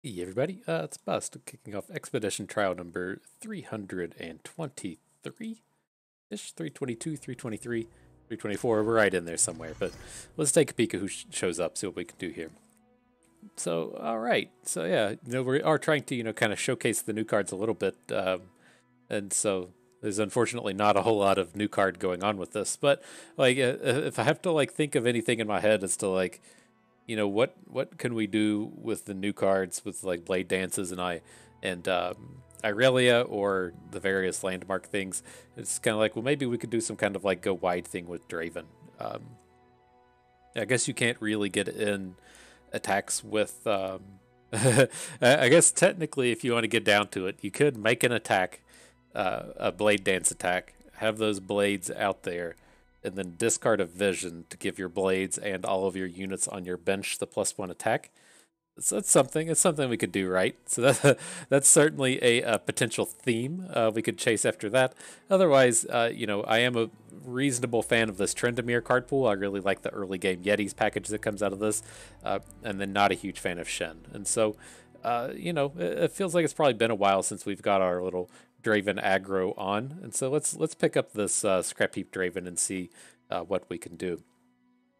Hey everybody, it's Bust kicking off expedition trial number 323-ish, 322, 323, 324. We're right in there somewhere, but let's take a peek at who shows up, see what we can do here. So, all right, so yeah, we are trying to kind of showcase the new cards a little bit, and so there's unfortunately not a whole lot of new card going on with this. But like, if I have to like think of anything in my head as to like what can we do with the new cards with like Blade Dances and Irelia or the various landmark things. It's kind of like, well, maybe we could do some kind of like go wide thing with Draven. um, I guess you can't really get in attacks with I guess technically if you want to get down to it, you could make an attack, a Blade Dance attack, have those blades out there, and then discard a vision to give your blades and all of your units on your bench the +1 attack. So that's something. It's something we could do, right? So that's certainly a potential theme we could chase after that. Otherwise, I am a reasonable fan of this Trendemir card pool. I really like the early game Yetis package that comes out of this, and then not a huge fan of Shen. And so, it feels like it's probably been a while since we've got our little Draven aggro on, and so let's pick up this Scrapheap Draven and see what we can do.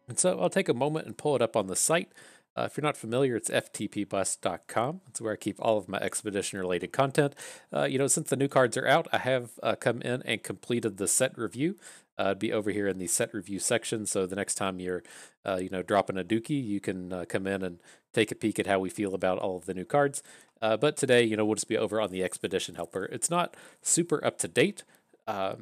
And so I'll take a moment and pull it up on the site. If you're not familiar, it's ftpbus.com. It's where I keep all of my expedition-related content. Since the new cards are out, I have come in and completed the set review. It'd be over here in the set review section. So the next time you're, dropping a dookie, you can come in and take a peek at how we feel about all of the new cards. But today, we'll just be over on the expedition helper. It's not super up to date. The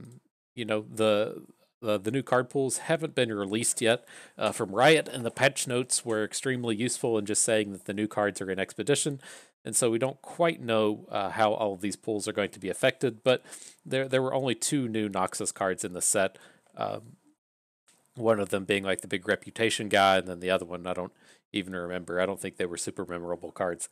new card pools haven't been released yet from Riot, and the patch notes were extremely useful in just saying that the new cards are in Expedition. And so we don't quite know how all of these pools are going to be affected, but there were only two new Noxus cards in the set. One of them being like the big reputation guy, and then the other one I don't even remember. I don't think they were super memorable cards.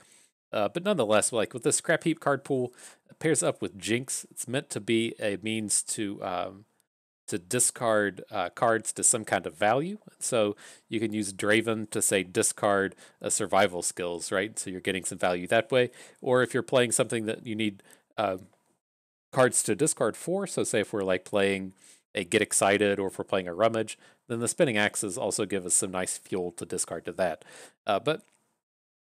But nonetheless, like with the Scrap Heap card pool, it pairs up with Jinx. It's meant to be a means to discard cards to some kind of value. So you can use Draven to say discard survival skills, right? So you're getting some value that way. Or if you're playing something that you need cards to discard for, so say if we're like playing a Get Excited or if we're playing a Rummage, then the Spinning Axes also give us some nice fuel to discard to that. But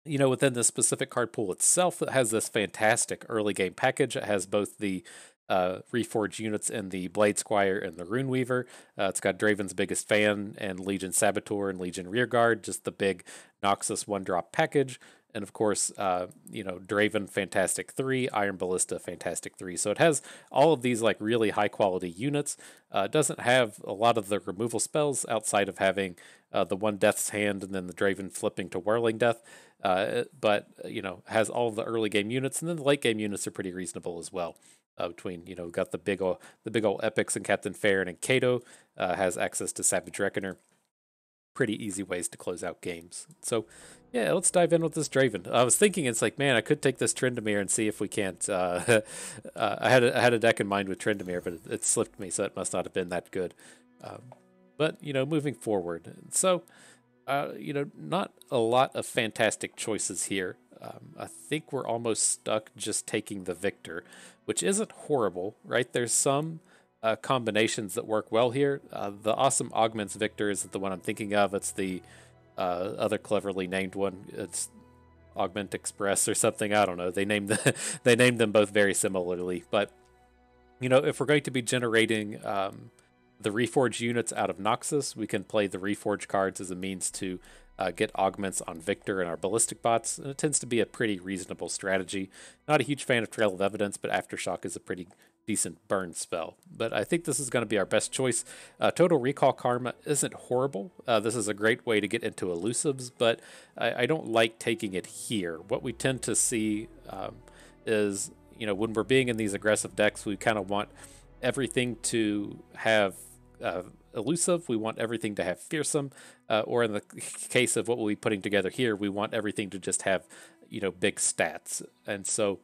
within the specific card pool itself, it has this fantastic early game package. It has both the Reforged units in the Blade Squire and the Rune Weaver. It's got Draven's Biggest Fan and Legion Saboteur and Legion Rearguard, just the big Noxus 1-drop package. And of course, Draven Fantastic 3, Iron Ballista Fantastic 3. So it has all of these like really high quality units. It doesn't have a lot of the removal spells outside of having the one Death's Hand and then the Draven flipping to Whirling Death. But has all of the early game units, and then the late game units are pretty reasonable as well. Between got the big old epics and Captain Farron and Kato, has access to Savage Reckoner. Pretty easy ways to close out games. So yeah, let's dive in with this Draven. I was thinking it's like, man, I could take this Trendemir and see if we can't. I had a deck in mind with Trendemir, but it slipped me, so it must not have been that good. But moving forward, so not a lot of fantastic choices here. I think we're almost stuck just taking the Viktor, which isn't horrible, right? There's some combinations that work well here. The Awesome Augments Viktor isn't the one I'm thinking of. It's the other cleverly named one. It's Augment Express or something. I don't know. They named they named them both very similarly. But if we're going to be generating the Reforged units out of Noxus, we can play the Reforged cards as a means to get augments on Viktor and our ballistic bots, and it tends to be a pretty reasonable strategy. Not a huge fan of Trail of Evidence, but Aftershock is a pretty decent burn spell. But I think this is going to be our best choice. Total Recall Karma isn't horrible. This is a great way to get into elusives, but I don't like taking it here. What we tend to see is, when we're being in these aggressive decks, we kind of want everything to have elusive. We want everything to have fearsome, or in the case of what we'll be putting together here, we want everything to just have big stats. And so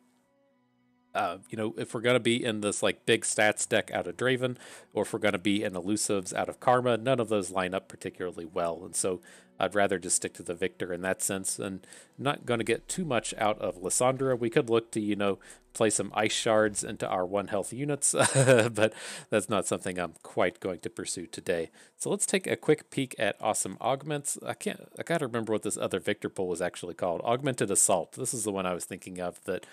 if we're going to be in this like big stats deck out of Draven, or if we're going to be in elusives out of Karma, none of those line up particularly well. And so I'd rather just stick to the Viktor in that sense, and not going to get too much out of Lysandra. We could look to, play some ice shards into our 1 health units, but that's not something I'm quite going to pursue today. So let's take a quick peek at Awesome Augments. I gotta remember what this other Viktor pull was actually called. Augmented Assault. This is the one I was thinking of that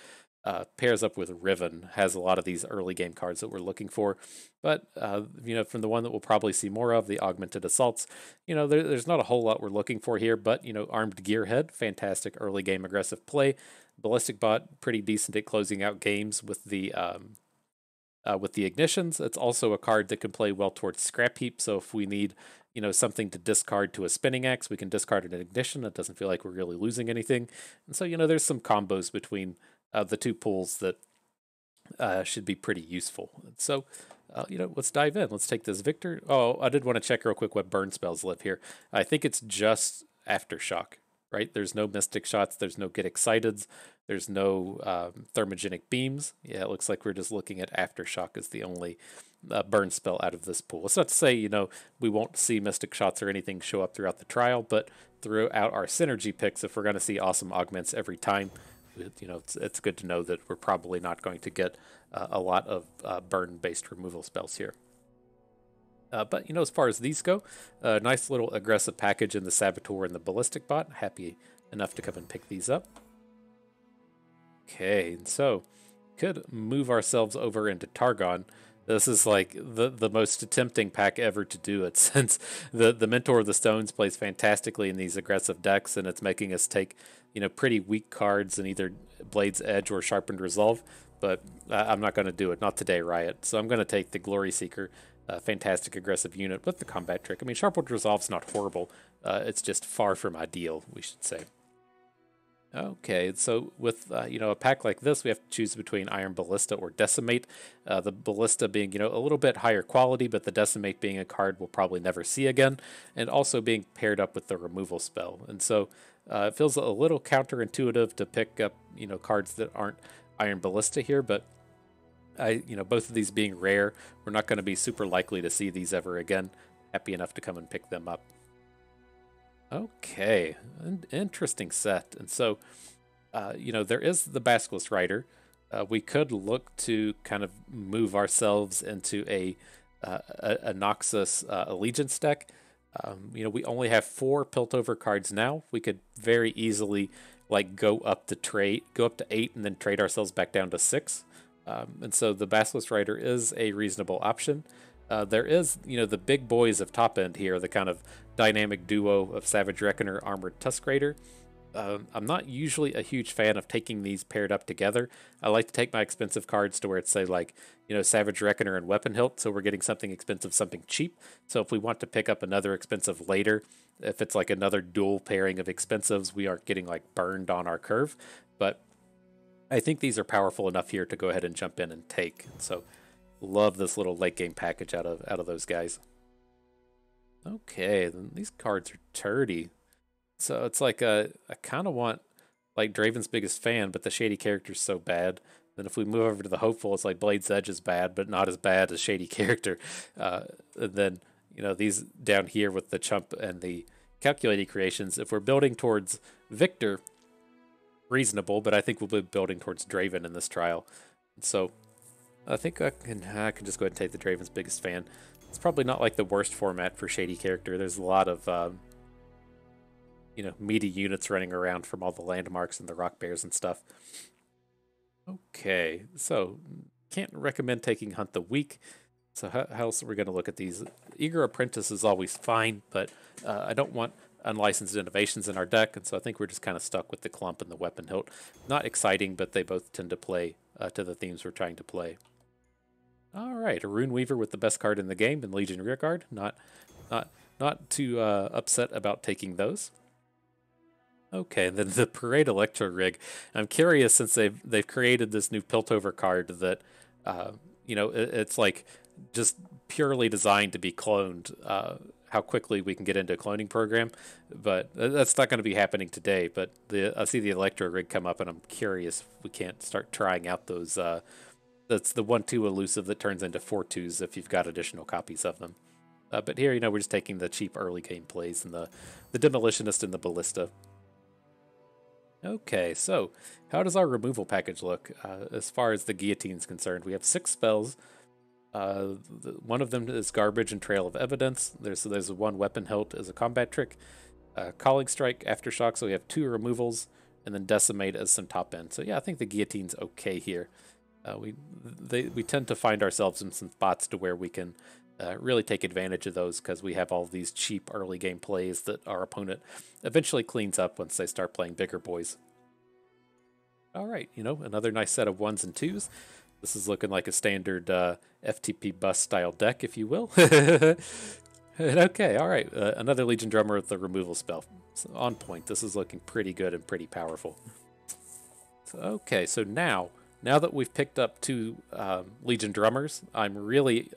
pairs up with Riven, has a lot of these early game cards that we're looking for. But, from the one that we'll probably see more of, the Augmented Assaults, there's not a whole lot we're looking for here, but, Armed Gearhead, fantastic early game aggressive play. Ballistic Bot, pretty decent at closing out games with the ignitions. It's also a card that can play well towards Scrapheap, so if we need something to discard to a spinning axe, we can discard an ignition. It doesn't feel like we're really losing anything. And so, there's some combos between the two pools that should be pretty useful. So, let's dive in. Let's take this Viktor. Oh, I did want to check real quick what burn spells live here. I think it's just Aftershock, right? There's no Mystic Shots. There's no Get Exciteds. There's no Thermogenic Beams. Yeah, it looks like we're just looking at Aftershock as the only burn spell out of this pool. It's not to say, we won't see Mystic Shots or anything show up throughout the trial, but throughout our synergy picks, if we're going to see Awesome Augments every time, it's good to know that we're probably not going to get a lot of burn-based removal spells here. But, as far as these go, a nice little aggressive package in the Saboteur and the Ballistic Bot. Happy enough to come and pick these up. Okay, and so could move ourselves over into Targon. This is like the most tempting pack ever to do it, since the Mentor of the Stones plays fantastically in these aggressive decks, and it's making us take pretty weak cards in either Blade's Edge or Sharpened Resolve. But I'm not going to do it, not today, Riot. So I'm going to take the Glory Seeker, fantastic aggressive unit with the combat trick. I mean, Sharpened Resolve's not horrible. It's just far from ideal, we should say. Okay, so with a pack like this, we have to choose between Iron Ballista or Decimate. The Ballista being a little bit higher quality, but the Decimate being a card we'll probably never see again, and also being paired up with the removal spell. And so it feels a little counterintuitive to pick up cards that aren't Iron Ballista here, but both of these being rare, we're not going to be super likely to see these ever again. Happy enough to come and pick them up. Okay, an interesting set. And so, there is the Basilisk Rider. We could look to kind of move ourselves into a Noxus Allegiance deck. We only have 4 Piltover cards now. We could very easily go up to 8 and then trade ourselves back down to 6. And so the Basilisk Rider is a reasonable option. There is, the big boys of top end here, the kind of dynamic duo of Savage Reckoner, Armored Tusk Raider. I'm not usually a huge fan of taking these paired up together. I like to take my expensive cards to where it's, say, Savage Reckoner and Weapon Hilt, so we're getting something expensive, something cheap. So if we want to pick up another expensive later, if it's another dual pairing of expensives, we aren't getting, burned on our curve. But I think these are powerful enough here to go ahead and jump in and take. So love this little late game package out of those guys. Okay, then these cards are turdy. So it's I kind of want Draven's Biggest Fan, but the Shady Character's so bad. Then if we move over to the Hopeful, it's Blade's Edge is bad, but not as bad as Shady Character. And then, these down here with the Chump and the Calculated Creations, if we're building towards Viktor, reasonable, but I think we'll be building towards Draven in this trial. So I think I can just go ahead and take the Draven's Biggest Fan. It's probably not the worst format for Shady Character. There's a lot of meaty units running around from all the landmarks and the rock bears and stuff. Okay, so can't recommend taking Hunt the Weak. So how else are we going to look at these? Eager Apprentice is always fine, but I don't want unlicensed innovations in our deck, and so I think we're just kind of stuck with the Clump and the Weapon Hilt. Not exciting, but they both tend to play to the themes we're trying to play. All right, a Rune Weaver with the best card in the game in Legion Rearguard. Not too upset about taking those. Okay, and then the Parade Electro Rig. I'm curious, since they've created this new Piltover card that it's just purely designed to be cloned. How quickly we can get into a cloning program, but that's not going to be happening today. But I see the Electro Rig come up, and I'm curious if we can't start trying out those. That's the 1/2 elusive that turns into 4/2s if you've got additional copies of them. But here, you know, we're just taking the cheap early game plays and the Demolitionist and the Ballista. Okay, so how does our removal package look as far as the Guillotine is concerned? We have 6 spells. One of them is Garbage and Trail of Evidence. There's one Weapon Hilt as a combat trick. Calling Strike, Aftershock, so we have 2 removals, and then Decimate as some top end. So yeah, I think the Guillotine's okay here. We tend to find ourselves in some spots to where we can really take advantage of those because we have all these cheap early game plays that our opponent eventually cleans up once they start playing bigger boys. All right, you know, another nice set of 1s and 2s. This is looking like a standard FTP bus style deck, if you will. Okay, all right. Another Legion Drummer with the removal spell. So on point. This is looking pretty good and pretty powerful. So, okay, so now that we've picked up 2 Legion Drummers, I'm really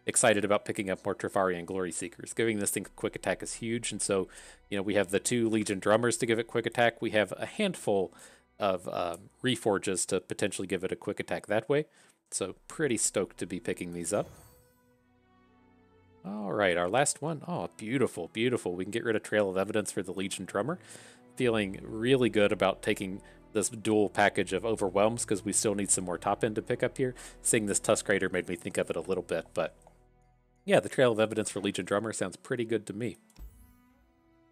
excited about picking up more Trifarian Glory Seekers. Giving this thing quick attack is huge, and so, you know, we have the 2 Legion Drummers to give it quick attack. We have a handful of Reforges to potentially give it a quick attack that way. So pretty stoked to be picking these up. All right, our last one. Oh, beautiful, beautiful. We can get rid of Trail of Evidence for the Legion Drummer. Feeling really good about taking this dual package of Overwhelms because we still need some more top end to pick up here. Seeing this Tusk Raider made me think of it a little bit, but yeah, the Trail of Evidence for Legion Drummer sounds pretty good to me.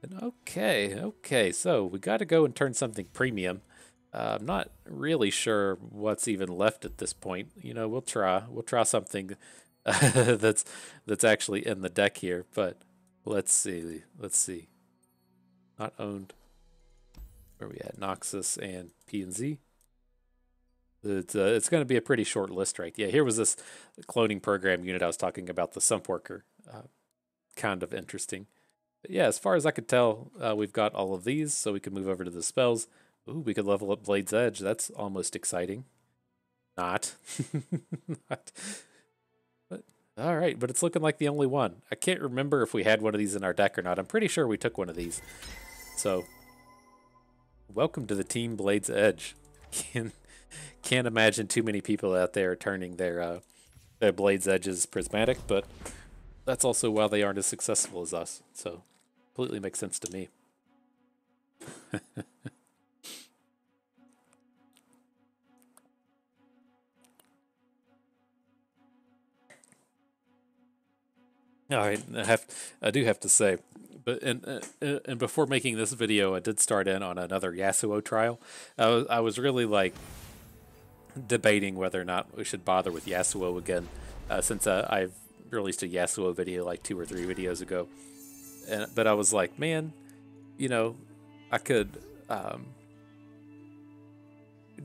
And okay, so we got to go and turn something premium. I'm not really sure what's even left at this point. You know, we'll try something that's actually in the deck here, but let's see. Not owned. Where are we at? Noxus and P&Z. It's going to be a pretty short list, right? Yeah, here was this cloning program unit I was talking about, the Sump Worker. Kind of interesting. But yeah, as far as I could tell, we've got all of these, so we can move over to the spells. Ooh, we could level up Blade's Edge. That's almost exciting. Not. Not. But, all right, but it's looking like the only one. I can't remember if we had one of these in our deck or not. I'm pretty sure we took one of these. So, welcome to the team Blade's Edge. Can't imagine too many people out there turning their Blade's Edges prismatic, but that's also why they aren't as successful as us. So, completely makes sense to me. All right, I do have to say, but and before making this video, I did start in on another Yasuo trial. I was really like debating whether or not we should bother with Yasuo again, since I've released a Yasuo video like 2 or 3 videos ago. But I was like, man, you know, I could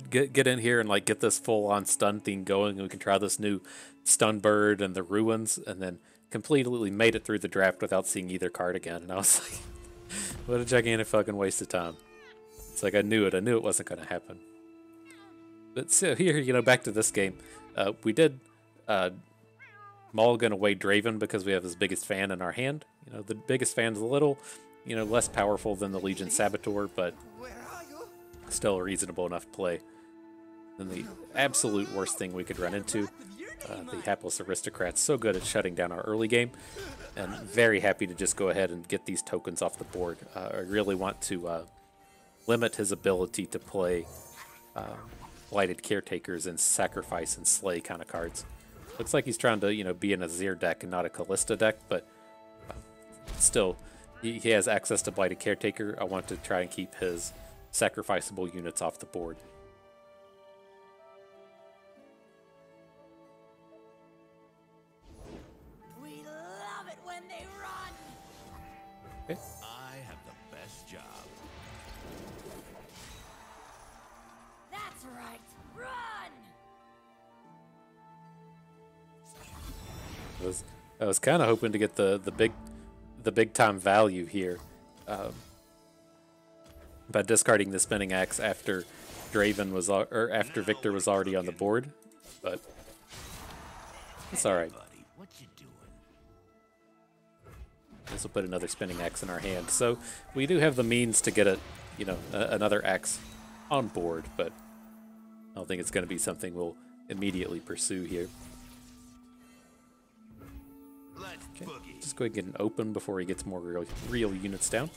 get in here and like get this full on stun thing going, and we can try this new stun bird and the ruins, and then completely made it through the draft without seeing either card again. And I was like, what a gigantic fucking waste of time. It's like I knew it wasn't going to happen. But so here, you know, back to this game. We did mulligan away Draven because we have his biggest fan in our hand. You know, the biggest fan is a little, you know, less powerful than the Legion Saboteur, but still a reasonable enough play. And the absolute worst thing we could run into, the Hapless Aristocrats, so good at shutting down our early game, and very happy to just go ahead and get these tokens off the board. I really want to limit his ability to play Blighted Caretakers and Sacrifice and Slay kind of cards. Looks like he's trying to, you know, be in a Zir deck and not a Callista deck, but still, he has access to Blighted Caretaker. I want to try and keep his sacrificable units off the board. I have the best job. That's right. Run! I was kind of hoping to get the big time value here, by discarding the Spinning Axe after Draven was after Viktor was already on the board, but it's all right. What you doing? This will put another Spinning Axe in our hand, so we do have the means to get another axe on board, but I don't think it's going to be something we'll immediately pursue here. Let's boogie. Just go ahead and get an open before he gets more real units down.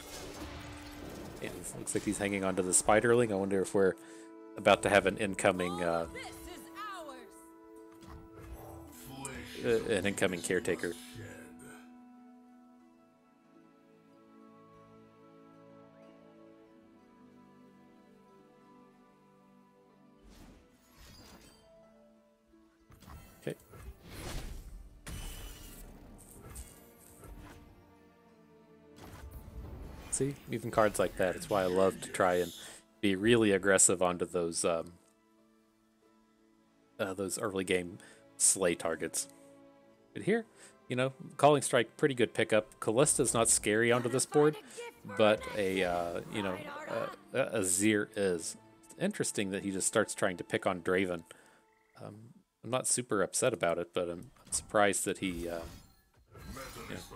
And it looks like he's hanging onto the Spiderling. I wonder if we're about to have an incoming an incoming caretaker. Okay. See, even cards like that. It's why I love to try and be really aggressive onto those early game slay targets. But here, you know, Calling Strike, pretty good pickup. Callista's not scary onto this board, but a Azir is. It's interesting that he just starts trying to pick on Draven. I'm not super upset about it, but I'm surprised that he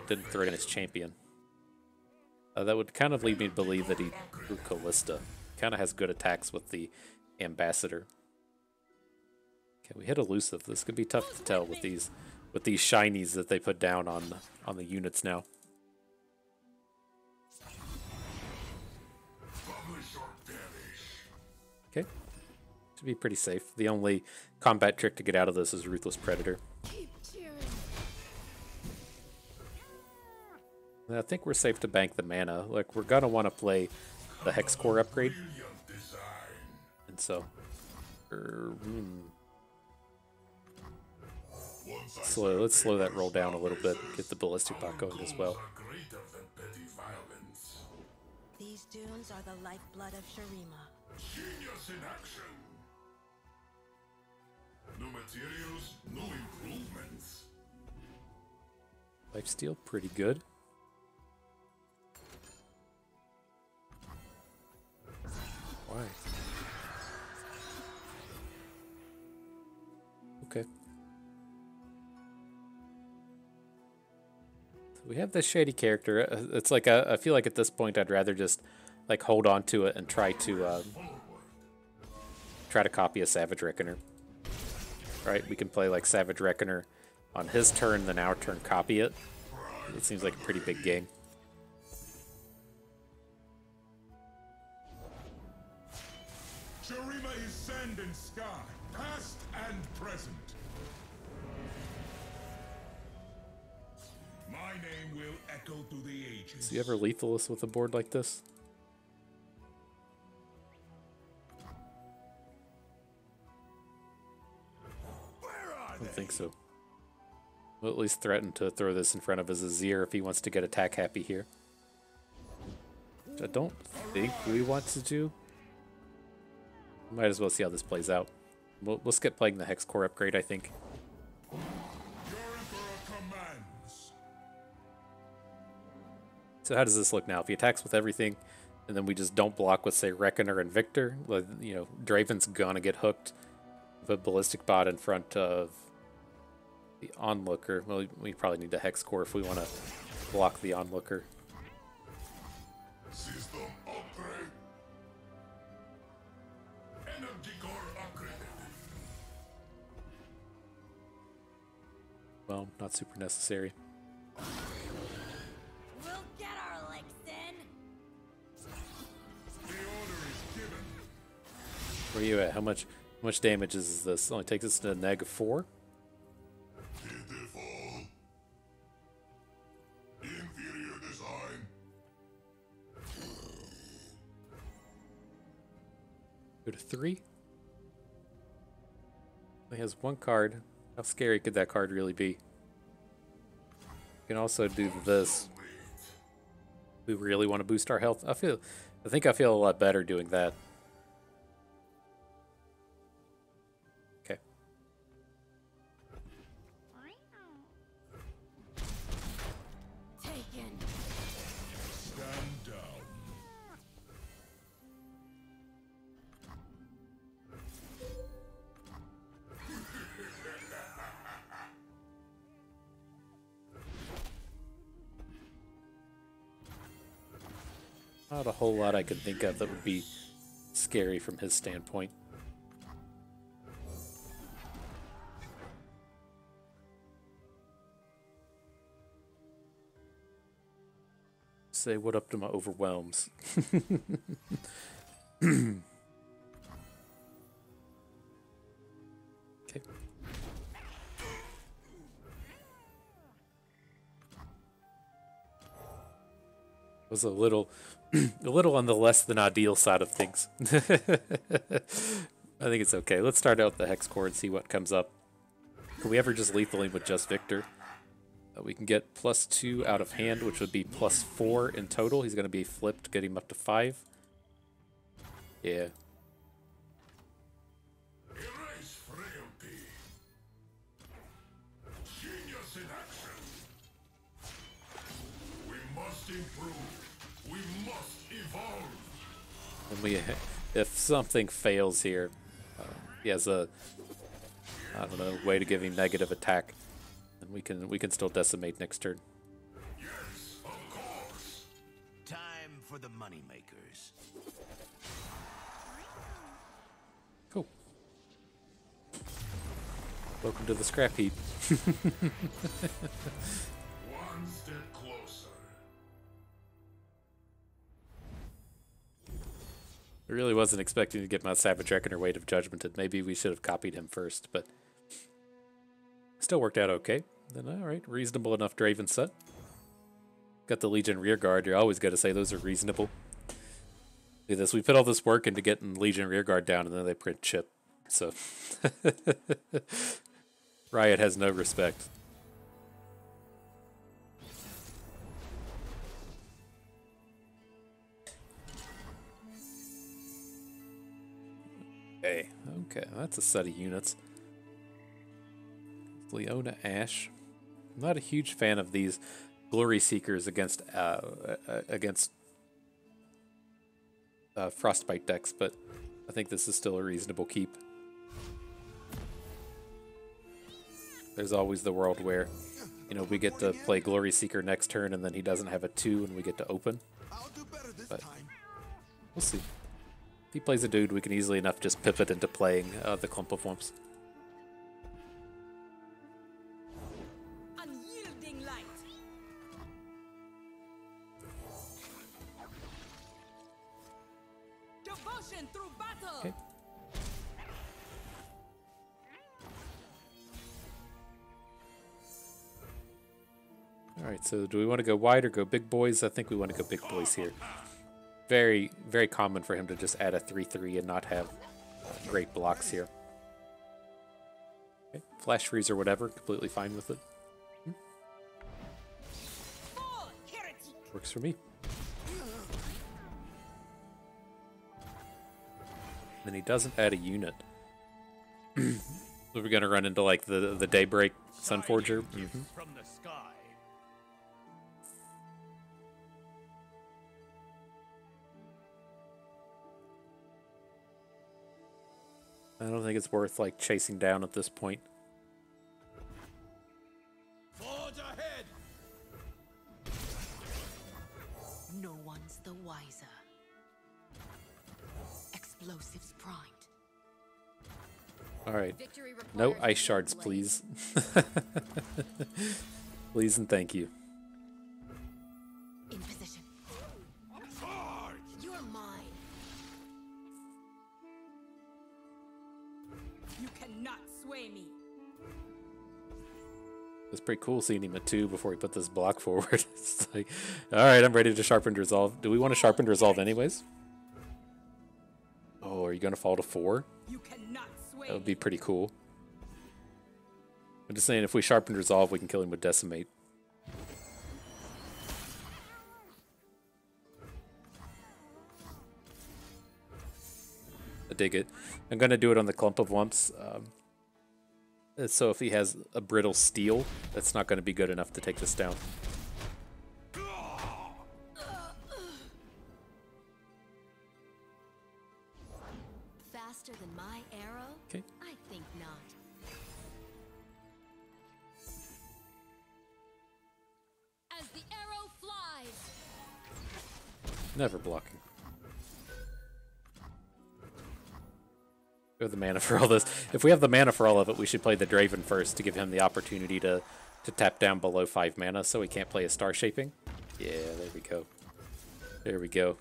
didn't throw in his champion. That would kind of lead me to believe that he drew Callista. Kind of has good attacks with the Ambassador. Okay, we hit Elusive. This could be tough to tell with these shinies that they put down on the units now. Okay, should be pretty safe. The only combat trick to get out of this is Ruthless Predator. I think we're safe to bank the mana. Like, we're gonna want to play the Hex Core upgrade, and so let's slow that roll down a little bit. Get the Ballistic Bot going as well. These dunes are the lifeblood of Shurima. Genius in action. No materials, no improvements. Lifesteal, pretty good. Why? Okay. So we have this shady character. It's like I feel like at this point I'd rather just like hold on to it and try to copy a Savage Reckoner. Right? We can play like Savage Reckoner on his turn, then our turn copy it. It seems like a pretty big game. Shurima is sand and sky, past and present. My name will echo through the ages. Do you ever lethal us with a board like this? I don't think so. We'll at least threaten to throw this in front of his Azir if he wants to get attack happy here. Which I don't think we want to do. Might as well see how this plays out. We'll skip playing the Hex Core upgrade, I think. Your Emperor commands. So how does this look now? If he attacks with everything, and then we just don't block with, say, Reckoner and Viktor, you know, Draven's gonna get hooked. Put Ballistic Bot in front of the Onlooker. Well, we probably need a Hex Core if we want to block the Onlooker. System upgrade. Energy core upgraded. Well, not super necessary. We'll get our licks in. The order is given. Where are you at? How much damage is this? Only takes us to -4? Pitiful. Inferior design. Go to 3. He has 1 card. How scary could that card really be? We can also do this. We really want to boost our health. I think I feel a lot better doing that. Okay. Taken. Stand down. Not a whole lot I can think of that would be scary from his standpoint. Say what up to my overwhelms. Okay. Was a little on the less than ideal side of things. I think it's okay. Let's start out with the Hex Core and see what comes up. Can we ever just lethal him with just Viktor? We can get +2 out of hand, which would be +4 in total. He's going to be flipped, get him up to 5. Yeah. Erase frailty. Genius in action. We must improve. We must evolve. And if something fails here, he has a, I don't know, way to give him negative attack, and we can still decimate next turn. Yes, of course. Time for the moneymakers. Cool. Welcome to the scrap heap. One step closer. I really wasn't expecting to get my Savage Reckoner Weight of Judgmented. Maybe we should have copied him first, but still worked out okay. Then, alright, reasonable enough Draven set. Got the Legion Rearguard. You're always got to say those are reasonable. Look at this. We put all this work into getting Legion Rearguard down, and then they print chip. So, Riot has no respect. Okay, that's a set of units. Leona Ashe. I'm not a huge fan of these Glory Seekers against Frostbite decks, but I think this is still a reasonable keep. There's always the world where, you know, we get to play Glory Seeker next turn and then he doesn't have a 2 and we get to open. But we'll see. If he plays a dude, we can easily enough just pivot into playing the Clump of Wumps. Unyielding light. Devotion through battle. Okay. Alright, so do we want to go wide or go big boys? I think we want to go big boys here. Very, very common for him to just add a 3/3 and not have great blocks here. Okay. Flash freeze or whatever, completely fine with it. Works for me. Then he doesn't add a unit. So we're gonna run into like the Daybreak Sunforger. From the sky. I don't think it's worth like chasing down at this point. Forge ahead. No one's the wiser. Explosives primed. All right. Victory No requires ice shards, please. Please and thank you. In position. You're mine. You cannot sway me. It's pretty cool seeing him at 2 before he put this block forward. It's like, all right, I'm ready to Sharpened Resolve. Do we want to Sharpened Resolve anyways? Oh, are you going to fall to 4? You cannot sway That would be me. pretty cool. I'm just saying, if we Sharpened Resolve, we can kill him with Decimate. I dig it. I'm going to do it on the Clump of Wumps. So if he has a Brittle Steel, that's not going to be good enough to take this down. Faster than my arrow? Okay. I think not. As the arrow flies. Never blocking. We have the mana for all this. If we have the mana for all of it, we should play the Draven first to give him the opportunity to tap down below 5 mana so he can't play a Star Shaping. Yeah, there we go. There we go.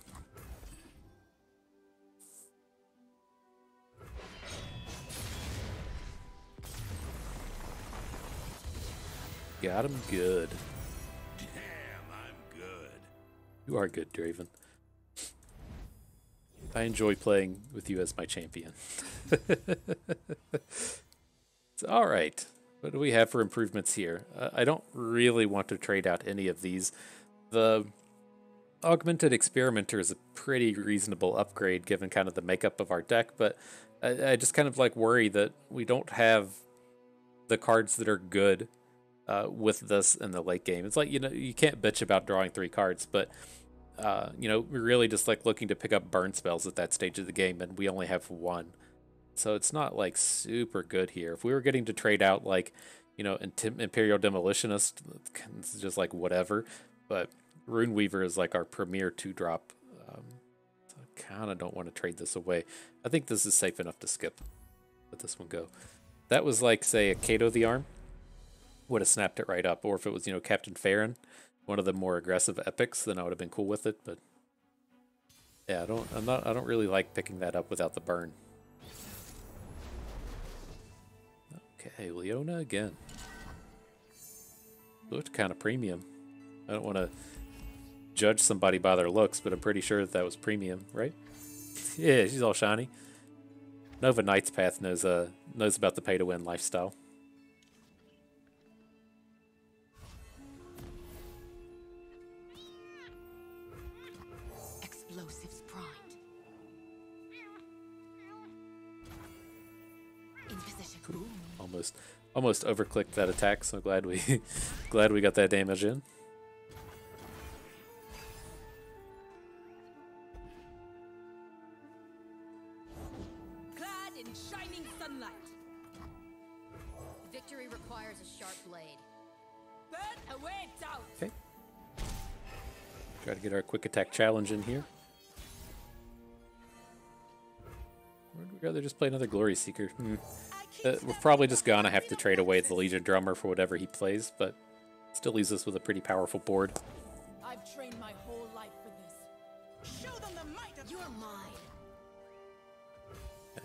Got him good. Damn, I'm good. You are good, Draven. I enjoy playing with you as my champion. All right. What do we have for improvements here? I don't really want to trade out any of these. The Augmented Experimenter is a pretty reasonable upgrade given kind of the makeup of our deck, but I just kind of like worry that we don't have the cards that are good with this in the late game. It's like, you can't bitch about drawing 3 cards, but we're really just like looking to pick up burn spells at that stage of the game, and we only have 1. So it's not like super good here. If we were getting to trade out like, Imperial Demolitionist, it's just like whatever. But Rune Weaver is like our premier 2-drop. So I kind of don't want to trade this away. I think this is safe enough to skip. Let this one go. That was like, say, a Kato the Arm. Would have snapped it right up. Or if it was, Captain Farron, one of the more aggressive epics, then I would have been cool with it. But yeah, I don't really like picking that up without the burn. Okay, Leona again. Looked kind of premium. I don't want to judge somebody by their looks, but I'm pretty sure that was premium, right? Yeah, she's all shiny. Nova Knight's Path knows about the pay-to-win lifestyle. Explosives primed. In position. Almost overclicked that attack, so glad we glad we got that damage in. Clad in shining sunlight. Victory requires a sharp blade. Burn away doubt. Okay. Try to get our quick attack challenge in here. Or would we rather just play another Glory Seeker? We're probably just gonna have to trade away the Legion Drummer for whatever he plays, but still leaves us with a pretty powerful board. I've trained my whole life for this. Show them the might of You're mine.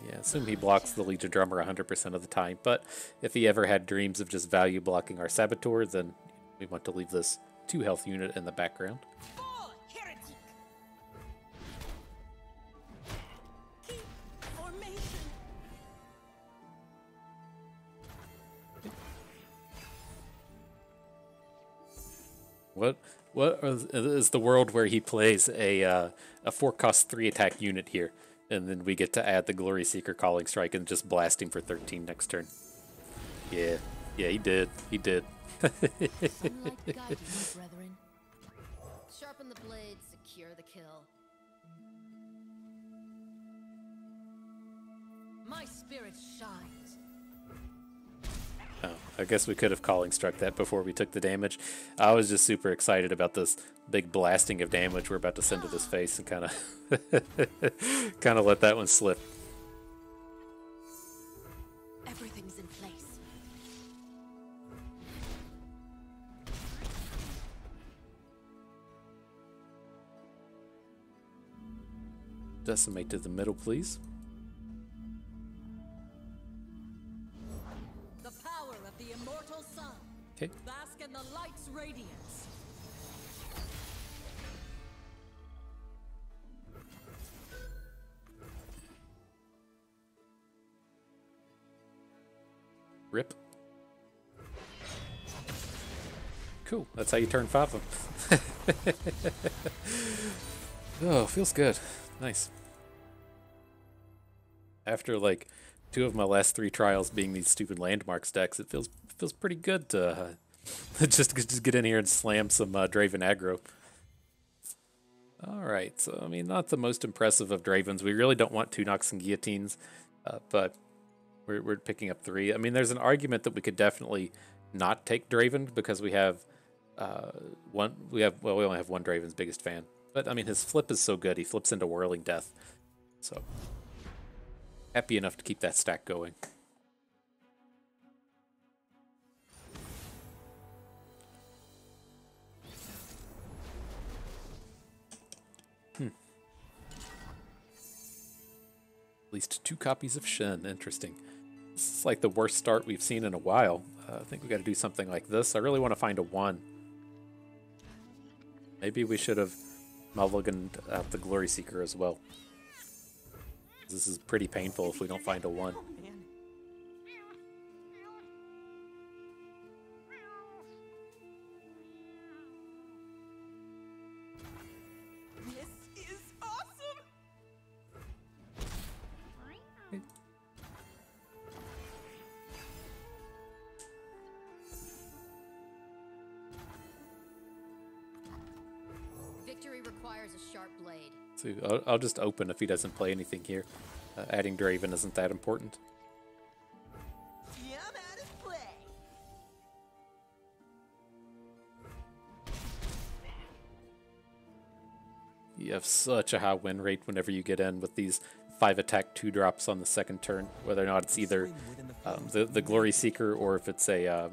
Yeah, assume he blocks the Legion Drummer 100% of the time, but if he ever had dreams of just value blocking our Saboteur, then we want to leave this 2 health unit in the background. Fall, heretic. Keep formation. What is the world where he plays a 4-cost 3 attack unit here, and then we get to add the Glory Seeker Calling Strike and just blast him for 13 next turn? Yeah, he did. Sunlight guide you, brethren. Sharpen the blade, secure the kill. My spirit shines. Oh, I guess we could have Calling Struck that before we took the damage. I was just super excited about this big blasting of damage we're about to send to this face, and kind of let that one slip. Everything's in place. Decimate to the middle, please. The power of the immortal sun. Okay. Bask in the light's radiance. Rip. Cool. That's how you turn 5 of them. Oh, feels good. Nice. After like 2 of my last 3 trials being these stupid landmarks decks, it feels pretty good to just get in here and slam some Draven aggro. All right, so I mean, not the most impressive of Dravens. We really don't want 2 Nox and Guillotines, but we're picking up 3. I mean, there's an argument that we could definitely not take Draven because we have we only have 1 Draven's biggest fan. But I mean, his flip is so good; he flips into Whirling Death. So happy enough to keep that stack going. least 2 copies of Shen. Interesting. This is like the worst start we've seen in a while. I think we got to do something like this. I really want to find a 1. Maybe we should have mulliganed out the Glory Seeker as well. This is pretty painful if we don't find a 1. This is awesome! Victory requires a sharp blade. So I'll just open if he doesn't play anything here. Adding Draven isn't that important. Yeah, I'm out of play. You have such a high win rate whenever you get in with these 5 attack 2 drops on the second turn. Whether or not it's either the Glory Seeker or if it's a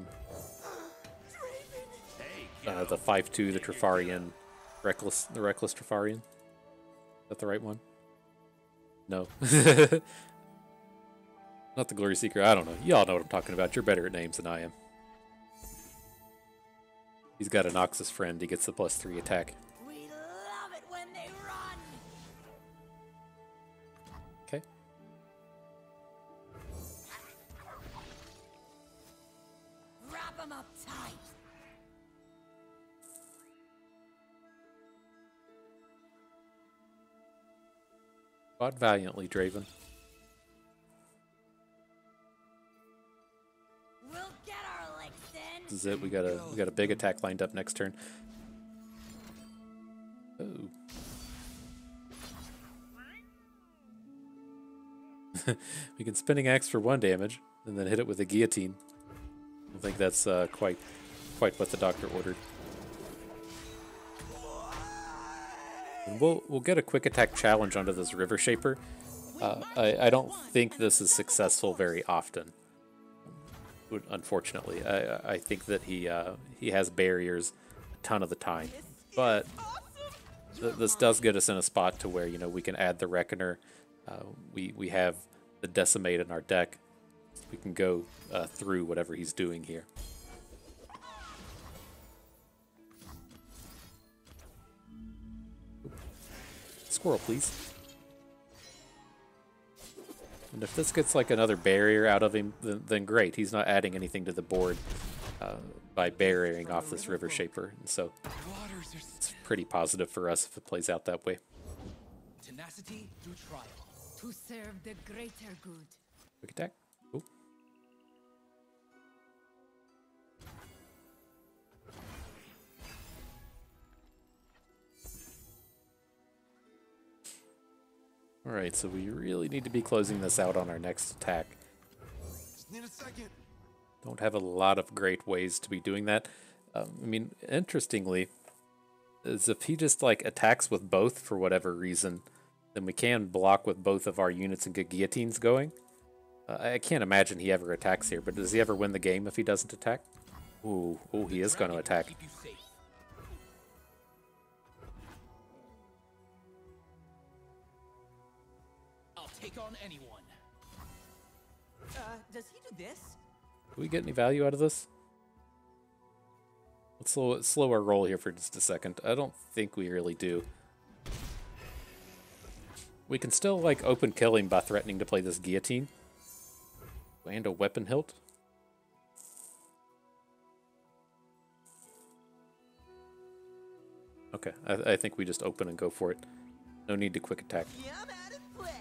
the 5/2, the Trifarian, the Reckless Trifarian. Is that the right one? No. Not the Glory Seeker. I don't know. Y'all know what I'm talking about. You're better at names than I am. He's got a Noxus friend. He gets the +3 attack. We love it when they run. Okay. Wrap them up tight. Fought valiantly, Draven. We'll get our licks in. This is it. We got a big attack lined up next turn. Oh. We can Spinning Axe for 1 damage and then hit it with a guillotine. I think that's quite what the doctor ordered. And we'll get a quick attack challenge onto this River Shaper. I don't think this is successful very often. Unfortunately, I think that he has barriers a ton of the time, but this does get us in a spot to where we can add the Reckoner. We have the Decimate in our deck. So we can go through whatever he's doing here. Squirrel, please. And if this gets like another barrier out of him, then great. He's not adding anything to the board by barriering off this River Shaper. And so it's pretty positive for us if it plays out that way. Tenacity through trial. To serve the greater good. Quick attack. Ooh. Alright, so we really need to be closing this out on our next attack. Just need a second. Don't have a lot of great ways to be doing that. I mean, interestingly, is if he just like attacks with both for whatever reason, then we can block with both of our units and get guillotines going. I can't imagine he ever attacks here, but does he ever win the game if he doesn't attack? Ooh, he is going to attack. Keep you safe. I'll take on anyone. Does he do this? Do we get any value out of this? Let's slow our roll here for just a second. I don't think we really do. We can still like open kill him by threatening to play this guillotine. And a weapon hilt. Okay, I think we just open and go for it. No need to quick attack. Yeah, I'm out of play.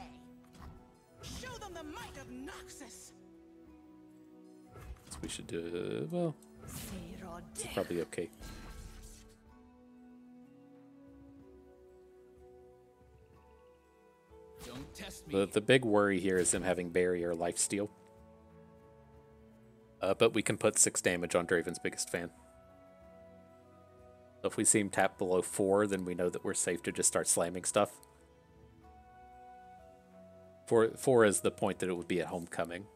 Show them the might of Noxus. So we should do, well, it's probably okay. Don't test me. The big worry here is him having barrier lifesteal. But we can put 6 damage on Draven's biggest fan. So if we see him tap below 4, then we know that we're safe to just start slamming stuff. 4 is the point that it would be at Homecoming.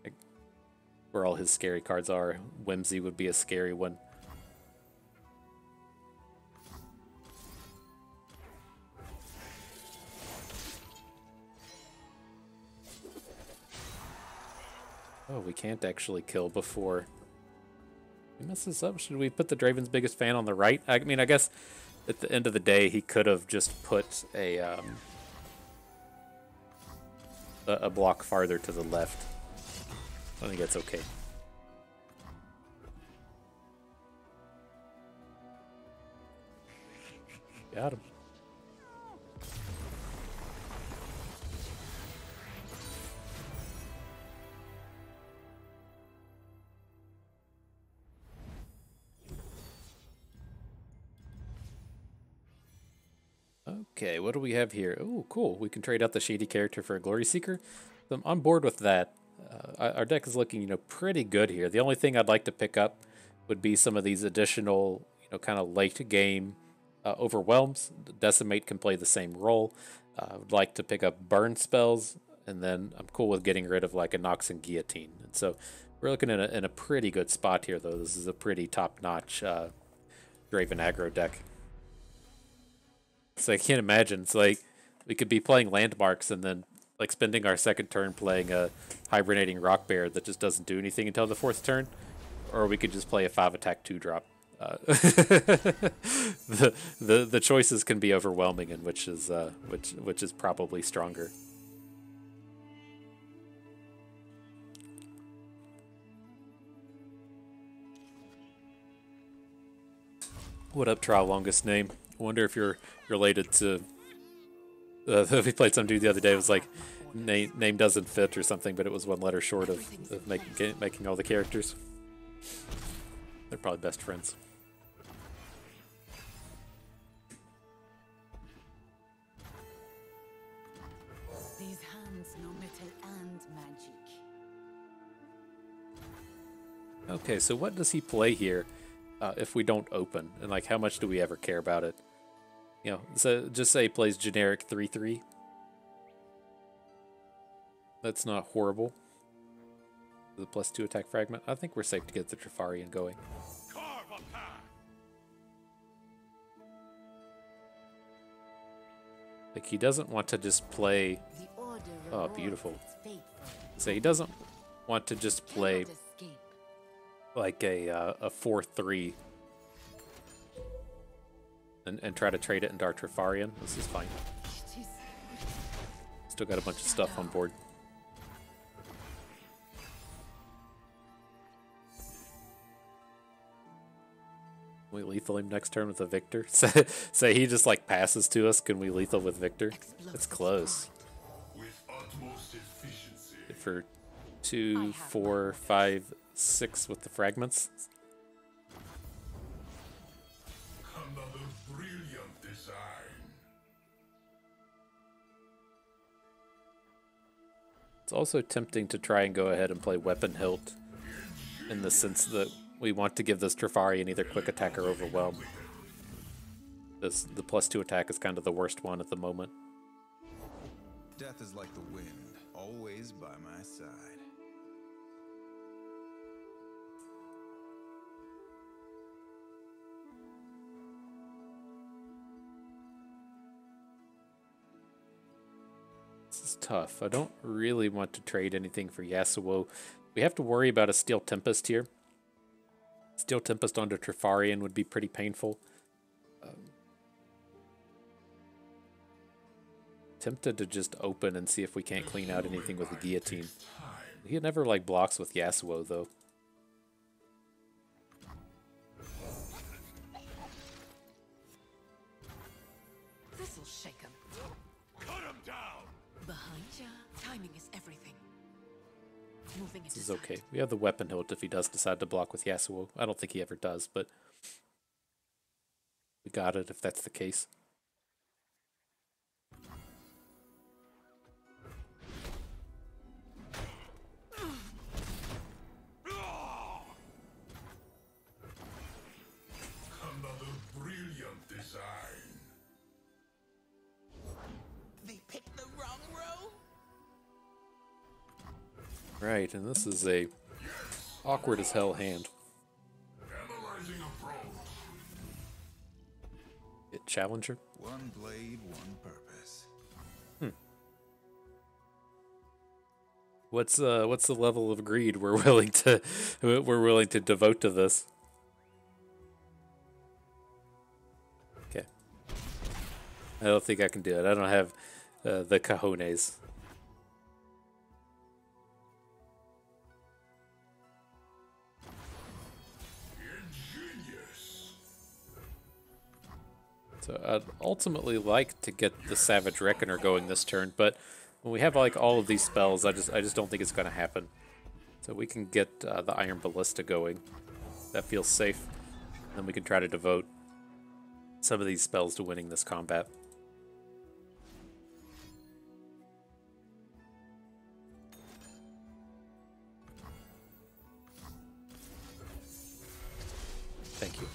Like, where all his scary cards are. Whimsy would be a scary one. Oh, we can't actually kill before he messes up. Should we put the Draven's biggest fan on the right? I mean, I guess at the end of the day, he could have just put a block farther to the left. I think that's okay. Got him. Okay, what do we have here? Oh, cool. We can trade out the Shady character for a Glory Seeker. So I'm on board with that. Our deck is looking, pretty good here. The only thing I'd like to pick up would be some of these additional, kind of late game overwhelms. Decimate can play the same role. I would like to pick up burn spells, and then I'm cool with getting rid of like a Nox and Guillotine. And so we're looking in a pretty good spot here, though. This is a pretty top-notch Draven aggro deck. So I can't imagine. It's like we could be playing landmarks and then like spending our second turn playing a hibernating rock bear that just doesn't do anything until the fourth turn, or we could just play a 5-attack 2-drop. The choices can be overwhelming, and which is probably stronger. What up, Trial Longest Name? I wonder if you're related to. We played some dude the other day. It was like name doesn't fit or something, but it was one letter short of making all the characters. They're probably best friends. These hands know metal and magic. Okay, so what does he play here if we don't open? And like, how much do we ever care about it? So just say he plays generic 3/3. That's not horrible. The +2 attack fragment. I think we're safe to get the Trifarian going. Carve a path. Like, he doesn't want to just play. The order Oh, beautiful. rewards its faithful. So he doesn't want to just play Cannot escape. like a 4/3 and try to trade it into our Trifarian. This is fine. It is Still got a bunch of stuff on board. We lethal him next turn with a Viktor. Say he just like passes to us. Can we lethal with Viktor? It's close. With utmost efficiency. For 2, 4, 5, 6 with the fragments. Another brilliant design. It's also tempting to try and go ahead and play Weapon Hilt in the sense that we want to give this Trifarian either quick attack or overwhelm. The +2 attack is kind of the worst one at the moment. Death is like the wind, always by my side. This is tough. I don't really want to trade anything for Yasuo. We have to worry about a Steel Tempest here. Steel Tempest onto Trifarian would be pretty painful. Tempted to just open and see if we can't clean out anything with the Guillotine. He never like blocks with Yasuo though. This'll shake him. Cut him down. Behind ya, timing is everything. Moving This is okay. We have the Weapon Hilt if he does decide to block with Yasuo. I don't think he ever does, but we got it if that's the case. Another brilliant design. They picked the wrong row. Right, and this is a awkward as hell hand. Analyzing approach. Hit Challenger. One blade, one purpose. What's the level of greed we're willing to devote to this? Okay. I don't think I can do it. I don't have the cojones. So I'd ultimately like to get the Savage Reckoner going this turn, but when we have like all of these spells, I just don't think it's going to happen. So we can get the Iron Ballista going. That feels safe. Then we can try to devote some of these spells to winning this combat. Thank you.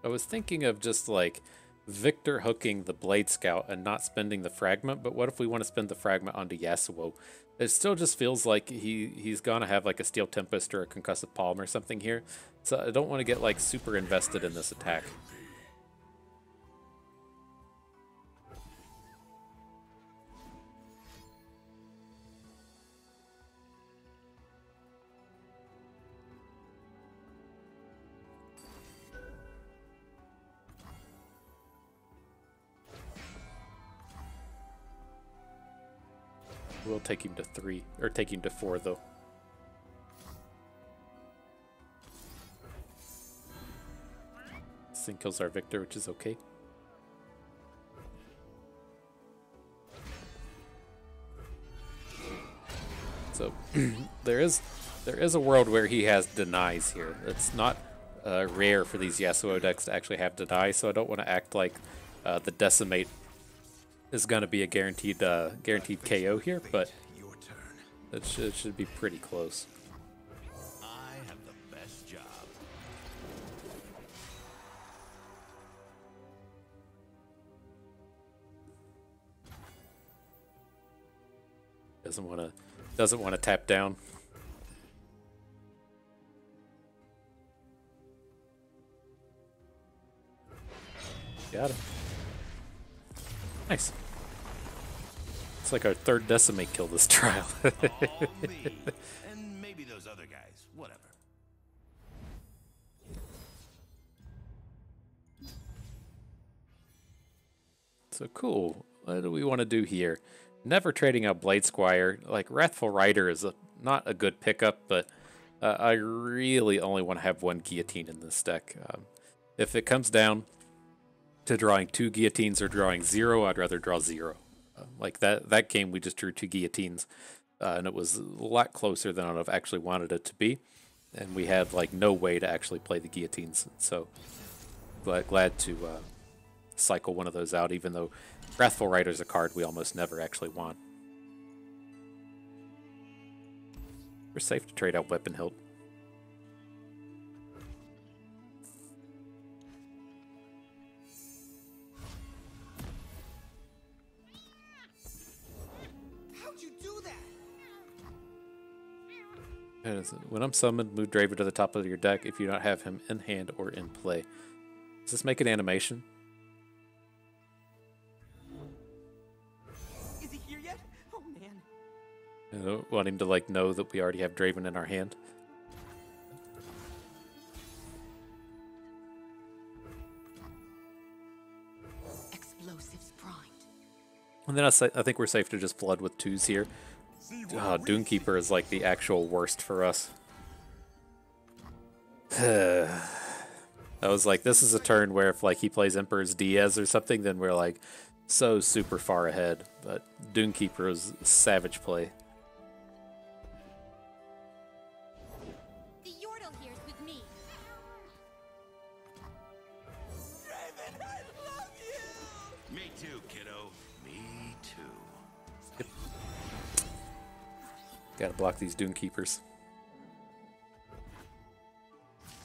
I was thinking of just like Viktor hooking the Blade Scout and not spending the fragment, but what if we want to spend the fragment onto Yasuo? It still just feels like he's gonna have like a Steel Tempest or a Concussive Palm or something here, so I don't want to get like super invested in this attack. We'll take him to 3, or take him to 4 though. This thing kills our Viktor, which is okay. So there is a world where he has denies here. It's not rare for these Yasuo decks to actually have deny, so I don't want to act like the Decimate is going to be a guaranteed KO here, but it should be pretty close. I have the best job. Doesn't want to tap down. Got him. Nice. It's like our 3rd Decimate kill this trial. All me. And maybe those other guys. Whatever. So cool. What do we want to do here? Never trading out Blade Squire. Like Wrathful Rider is not a good pickup, but I really only want to have 1 Guillotine in this deck. If it comes down to drawing 2 Guillotines or drawing 0, I'd rather draw 0. Like that game, we just drew 2 Guillotines, and it was a lot closer than I'd have actually wanted it to be. And we had like no way to actually play the Guillotines, so glad to cycle one of those out, even though Wrathful Rider is a card we almost never actually want. We're safe to trade out Weapon Hilt. How'd you do that? When I'm summoned, move Draven to the top of your deck if you don't have him in hand or in play. Does this make an animation? Is he here yet? Oh man. I don't want him to like know that we already have Draven in our hand. Explosives primed. And then I think we're safe to just flood with 2s here. Doomkeeper is like the actual worst for us. I was like, this is a turn where if like he plays Emperor's Diaz or something, then we're like so super far ahead. But Doomkeeper is a savage play. The Yordle here's with me. Draven, I love you! Me too, kiddo. Me too. Gotta block these Doomkeepers.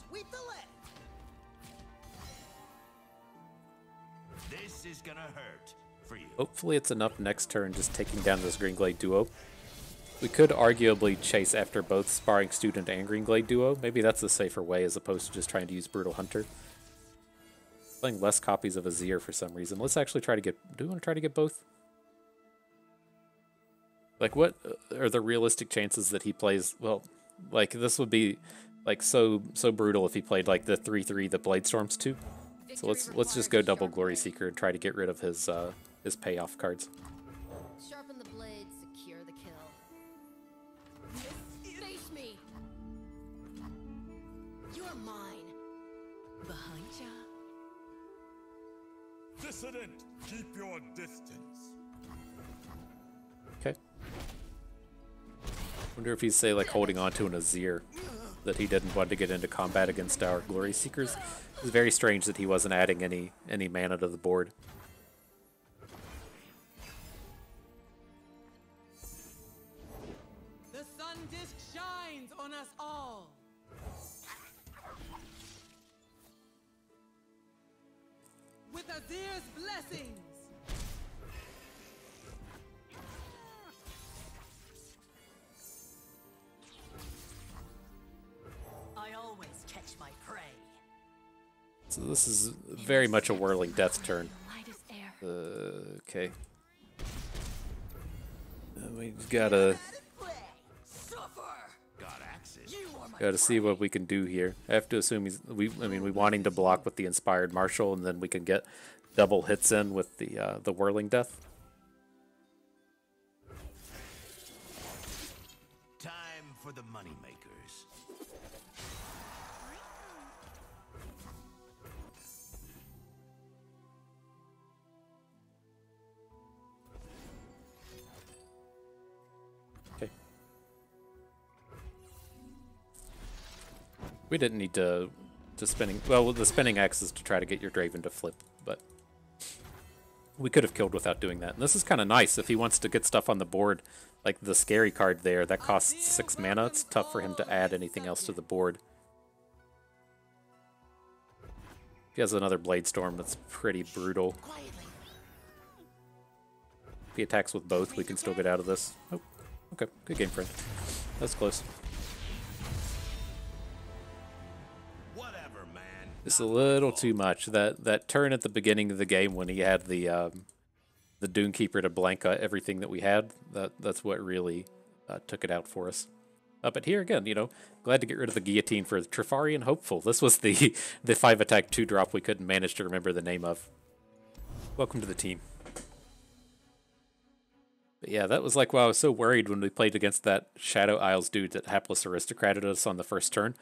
Sweep the leg! This is gonna hurt for you. Hopefully it's enough next turn just taking down this Green Glade duo. We could arguably chase after both Sparring Student and Green Glade Duo. Maybe that's a safer way as opposed to just trying to use Brutal Hunter. Playing less copies of Azir for some reason. Let's actually try to get... Do we want to try to get both? Like, what are the realistic chances that he plays... Well, like, this would be, like, so brutal if he played, like, the 3/3 that Bladestorm's 2. So let's just go double Glory Seeker and try to get rid of his payoff cards. Sharpen the blade, secure the kill. Face me! You're mine. Behind ya. Dissident, keep your distance. Okay. Wonder if he's, say, like, holding on to an Azir that he didn't want to get into combat against our Glory Seekers. It's very strange that he wasn't adding any mana to the board. The sun disk shines on us all. With Azir's blessings. I always catch my prey. So this is very much a Whirling Death turn. Light as air. Okay. We gotta see what we can do here. I have to assume we want him to block with the Inspired Marshal, and then we can get double hits in with the Whirling Death. Time for the moneymakers. Okay. We didn't need to spinning. Well, the spinning X is to try to get your Draven to flip, but we could have killed without doing that. And this is kind of nice if he wants to get stuff on the board, like the scary card there. That costs 6 mana. It's tough for him to add anything else to the board. He has another Bladestorm that's pretty brutal. If he attacks with both, we can still get out of this. Oh, okay. Good game, friend. That's close. Whatever, man. It's a little too much. That turn at the beginning of the game when he had the Dunekeeper to blank everything that we had, that's what really took it out for us. But here again, you know, glad to get rid of the Guillotine for Trifarian Hopeful. This was the 5-attack 2-drop we couldn't manage to remember the name of. Welcome to the team. But yeah, that was like why I was so worried when we played against that Shadow Isles dude that Hapless Aristocrated us on the first turn.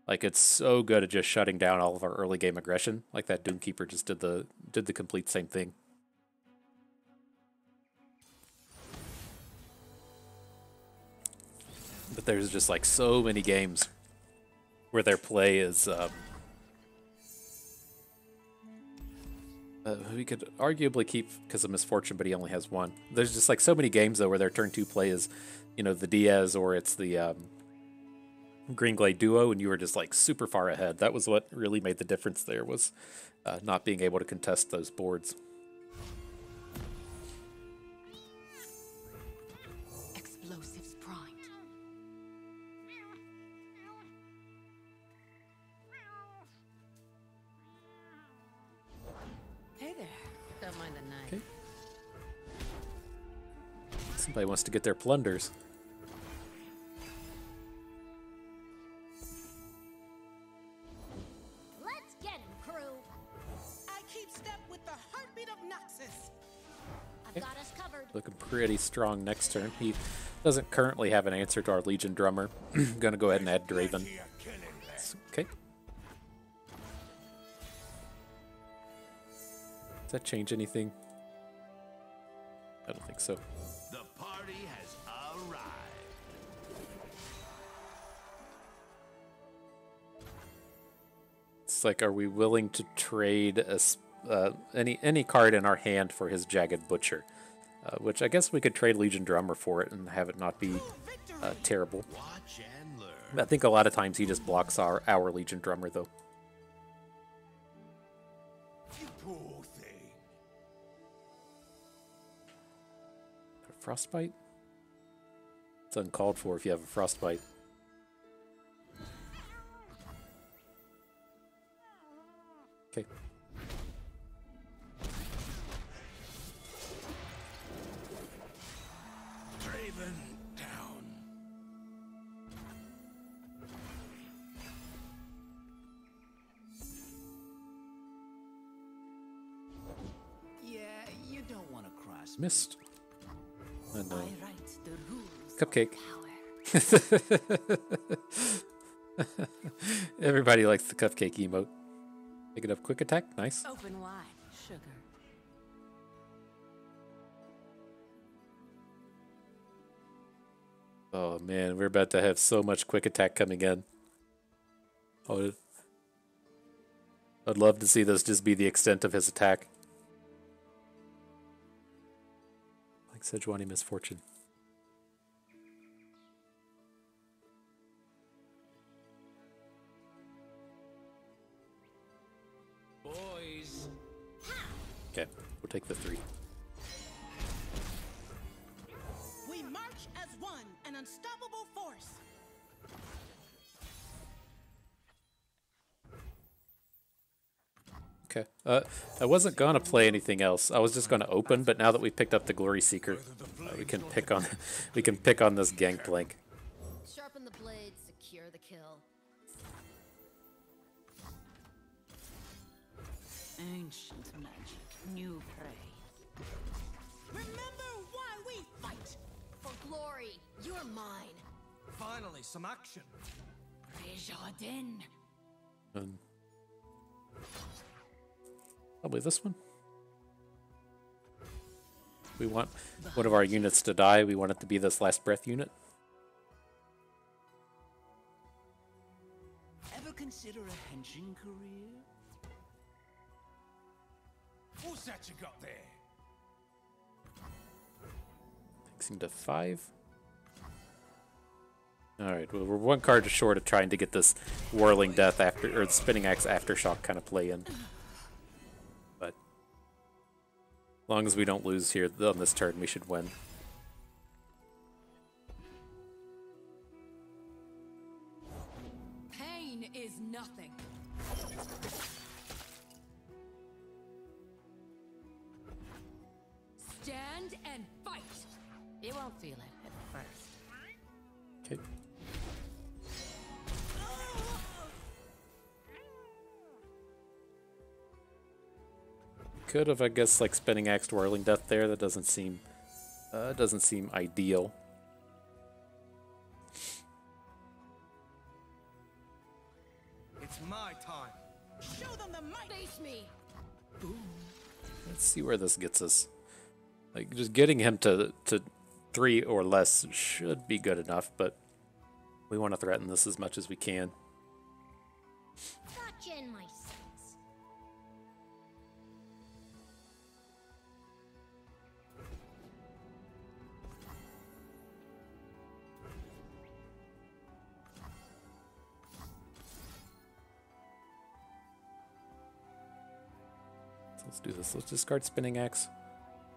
Like, it's so good at just shutting down all of our early game aggression. Like that Dunekeeper just did the complete same thing. But there's just like so many games where their play is we could arguably keep because of Misfortune, but he only has one. There's just like so many games though where their turn 2 play is, you know, the Diaz or it's the Green Glade Duo, and you were just like super far ahead. That was what really made the difference there, was not being able to contest those boards. Explosives primed. Hey there. Don't mind the knife. Okay. Somebody wants to get their plunders. Let's get him, crew. I keep step with the heartbeat of Noxus. I've got us covered. Looking pretty strong next turn. He doesn't currently have an answer to our Legion Drummer. Gonna go ahead and add Draven. Okay. Does that change anything? I don't think so. The party has arrived. It's like, are we willing to trade any card in our hand for his Jagged Butcher? Which I guess we could trade Legion Drummer for it and have it not be terrible. Watch and learn. I think a lot of times he just blocks our Legion Drummer, though. You poor thing. Frostbite? It's uncalled for if you have a frostbite. Okay. Draven down. Yeah, you don't want to cross. Missed. I know. I write the rules. Cupcake. Power. Everybody likes the cupcake emote. Pick it up, quick attack, nice. Open wide, sugar. Oh man, we're about to have so much quick attack coming in. Oh, I'd love to see this just be the extent of his attack. Like Sejuani Misfortune. Boys. Okay, we'll take the 3. We march as one, an unstoppable force. Okay. I wasn't gonna play anything else. I was just gonna open, but now that we picked up the Glory Seeker, we can pick on this Gangplank. Sharpen the blade, secure the kill. Ancient magic, new prey. Remember why we fight. For glory, you're mine. Finally, some action. Rejardin. Probably this one. We want one of our units to die. We want it to be this last breath unit. Ever consider a henching career? What's that you got there? Fixing to 5. Alright, well, we're one card short of trying to get this Whirling Death after, or the Spinning Axe Aftershock kind of play in. But as long as we don't lose here on this turn, we should win. Pain is nothing. Stand and fight. You won't feel it at first. Okay. Could have, I guess, like Spinning Axe Whirling Death there. That doesn't seem ideal. It's my time. Show them the might. Face me. Let's see where this gets us. Like, just getting him to 3 or less should be good enough, but we want to threaten this as much as we can. Gotcha in my sights. So let's do this. Let's discard Spinning Axe.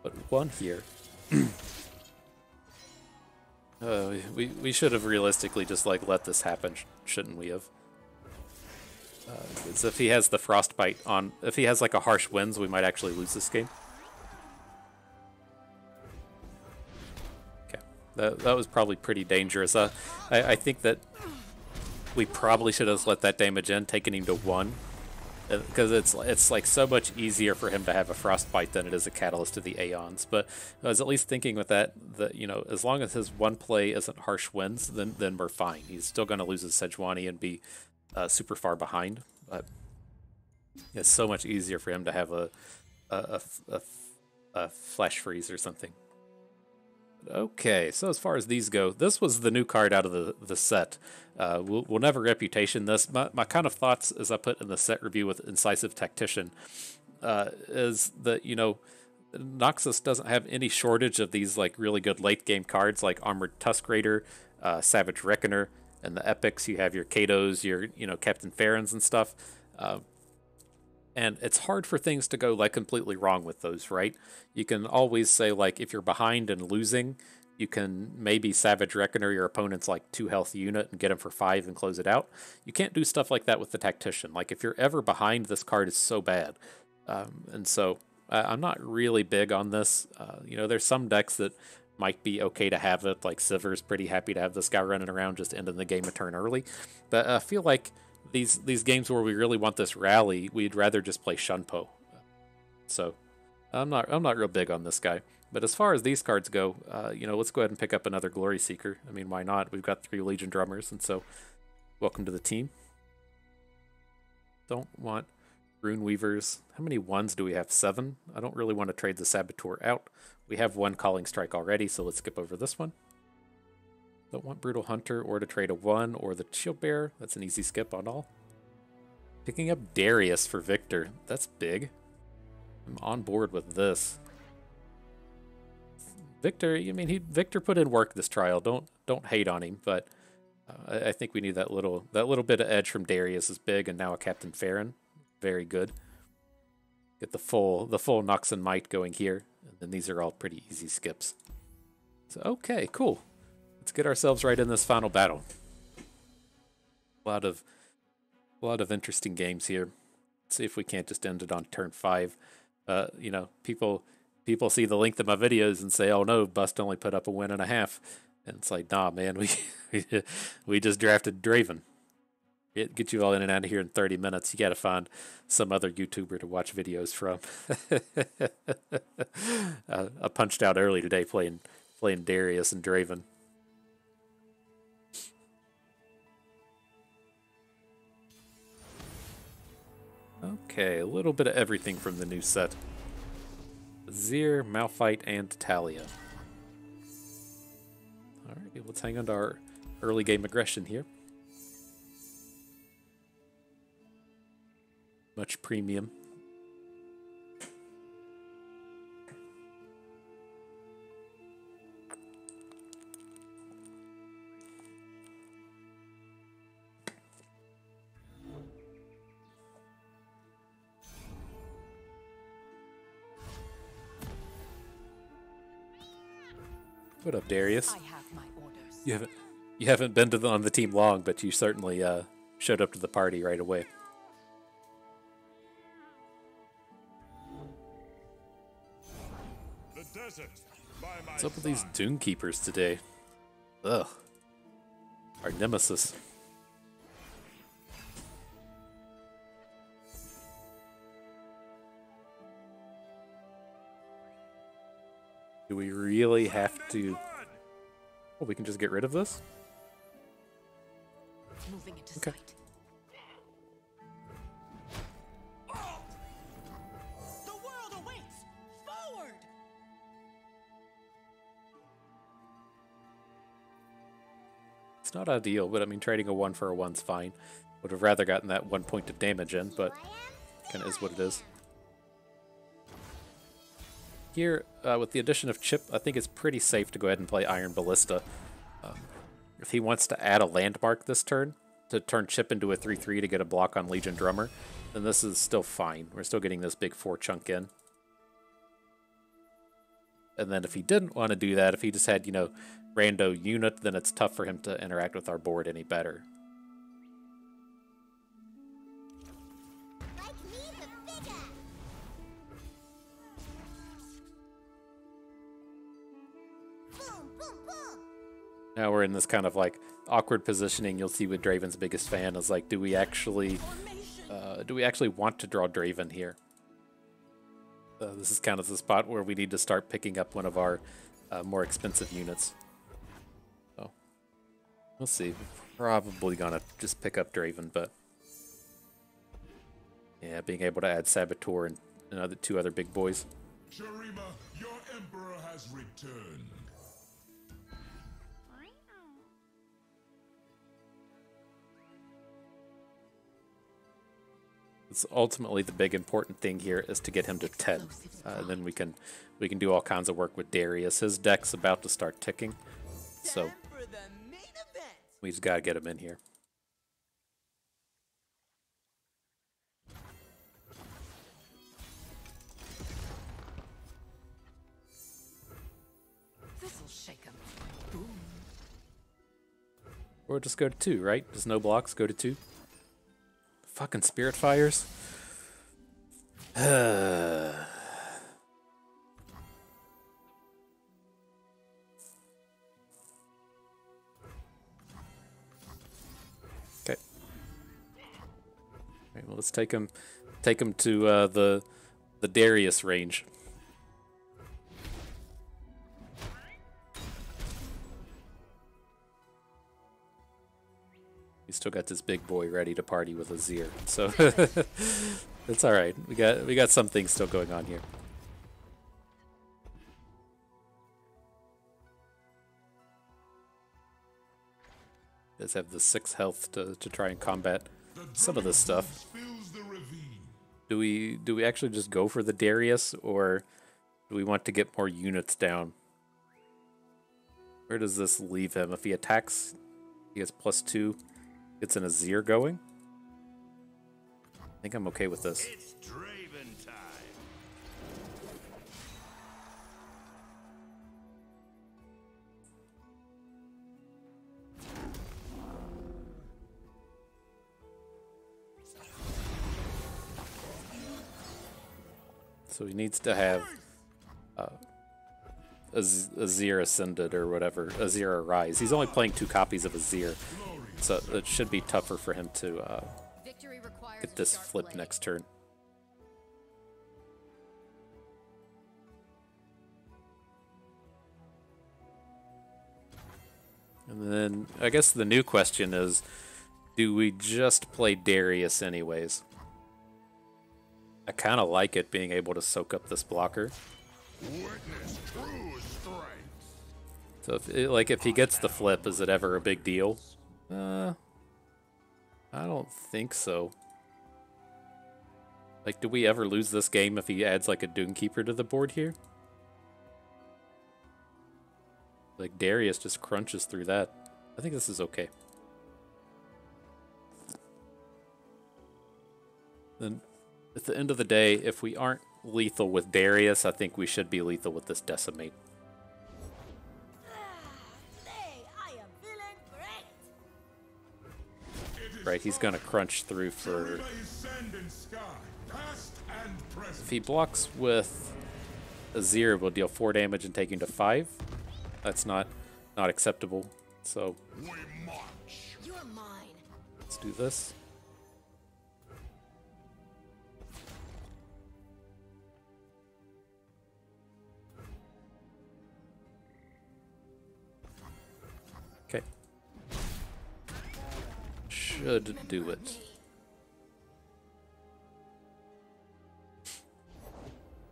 Put 1 here. We should have realistically just like let this happen, shouldn't we have? Because if he has the Frostbite on, if he has like a Harsh Winds, we might actually lose this game. Okay, that was probably pretty dangerous. I think that we probably should have let that damage in, taken him to 1. Because it's like so much easier for him to have a Frostbite than it is a Catalyst to the Aeons. But I was at least thinking with that you know, as long as his one play isn't Harsh Winds, then we're fine. He's still going to lose his Sejuani and be super far behind. But it's so much easier for him to have a Flash Freeze or something. Okay, so as far as these go, this was the new card out of the set. We'll never reputation this. My kind of thoughts, as I put in the set review with Incisive Tactician, is that, you know, Noxus doesn't have any shortage of these like really good late game cards like Armored Tusk Raider, Savage Reckoner, and the epics. You have your Katos, your Captain Farrons and stuff. And it's hard for things to go like completely wrong with those, right? You can always say like if you're behind and losing, You can maybe Savage Reckoner your opponent's like 2 health unit and get him for 5 and close it out. You can't do stuff like that with the Tactician. Like if you're ever behind, this card is so bad. And so I'm not really big on this. You know, there's some decks that might be okay to have it. Like Sivir's pretty happy to have this guy running around just ending the game a turn early. But I feel like these games where we really want this rally, we'd rather just play Shunpo. So I'm not real big on this guy. But as far as these cards go, you know, let's go ahead and pick up another Glory Seeker. I mean, why not? We've got 3 Legion Drummers, and so welcome to the team. Don't want Rune Weavers. How many ones do we have? 7? I don't really want to trade the Saboteur out. We have 1 Calling Strike already, so let's skip over this one. Don't want Brutal Hunter or to trade a 1 or the Shield Bearer. That's an easy skip on all. Picking up Darius for Viktor. That's big. I'm on board with this. Viktor, I mean, Viktor put in work this trial. Don't hate on him, but I think we need that little bit of edge from Darius is big, and now a Captain Farron, very good. Get the full Nox and Might going here, and then these are all pretty easy skips. So okay, cool. Let's get ourselves right in this final battle. A lot of interesting games here. Let's see if we can't just end it on turn 5. You know, people see the length of my videos and say, "Oh no, Bust only put up a 1.5," and it's like, nah, man, we just drafted Draven. Get you all in and out of here in 30 minutes. You got to find some other YouTuber to watch videos from. I punched out early today playing Darius and Draven. Okay, a little bit of everything from the new set. Azir, Malphite, and Talia. Alright, let's hang on to our early game aggression here. Much premium. What up, Darius? I have my orders. You haven't been on the team long, but you certainly showed up to the party right away. The desert by my What's up with these Dune Keepers today? Ugh. Our nemesis. Do we really have to... Oh, we can just get rid of this? Moving into Okay. sight. The world awaits! Forward! It's not ideal, but I mean, trading a 1 for a 1's fine. Would have rather gotten that 1 point of damage in, but kind of is what it is. Here, with the addition of Chip, I think it's pretty safe to go ahead and play Iron Ballista. If he wants to add a landmark this turn, to turn Chip into a 3/3 to get a block on Legion Drummer, then this is still fine. We're still getting this big 4 chunk in. And then if he didn't want to do that, if he just had, you know, rando unit, then it's tough for him to interact with our board any better. Like me, the bigger. Boom, boom, boom. Now we're in this kind of like awkward positioning. You'll see with Draven's biggest fan is like, do we actually want to draw Draven here? This is kind of the spot where we need to start picking up one of our more expensive units. So we'll see. We're probably gonna just pick up Draven, but yeah, being able to add Saboteur and 2 other big boys. Shurima, your emperor has returned. It's ultimately the big important thing here is to get him to 10. And then we can do all kinds of work with Darius. His deck's about to start ticking, so For the main event. we just gotta get him in here. This'll shake 'em. Or just go to 2, right? Just no blocks, go to 2. Fucking Spirit Fires. Okay. Right, well, let's take him to the Darius range. He's still got this big boy ready to party with Azir, so it's all right. We got some things still going on here. Does have the 6 health to try and combat some of this stuff. Do we actually just go for the Darius, or do we want to get more units down? Where does this leave him? If he attacks, he gets +2. Gets an Azir going. I think I'm okay with this. It's Draven time. So he needs to have Azir Ascended or whatever, Azir Arise. He's only playing 2 copies of Azir, so it should be tougher for him to get this flip next turn. And then I guess the new question is, do we just play Darius anyways? I kind of like it being able to soak up this blocker. Witness true strength. So if he gets the flip, is it ever a big deal? I don't think so. Like, do we ever lose this game if he adds like a Doomkeeper to the board here? Like, Darius just crunches through that. I think this is okay. Then, at the end of the day, if we aren't lethal with Darius, I think we should be lethal with this Decimate. Right, he's gonna crunch through for... If he blocks with Azir, we'll deal 4 damage and take him to 5. That's not acceptable. So let's do this. Okay. Should do it.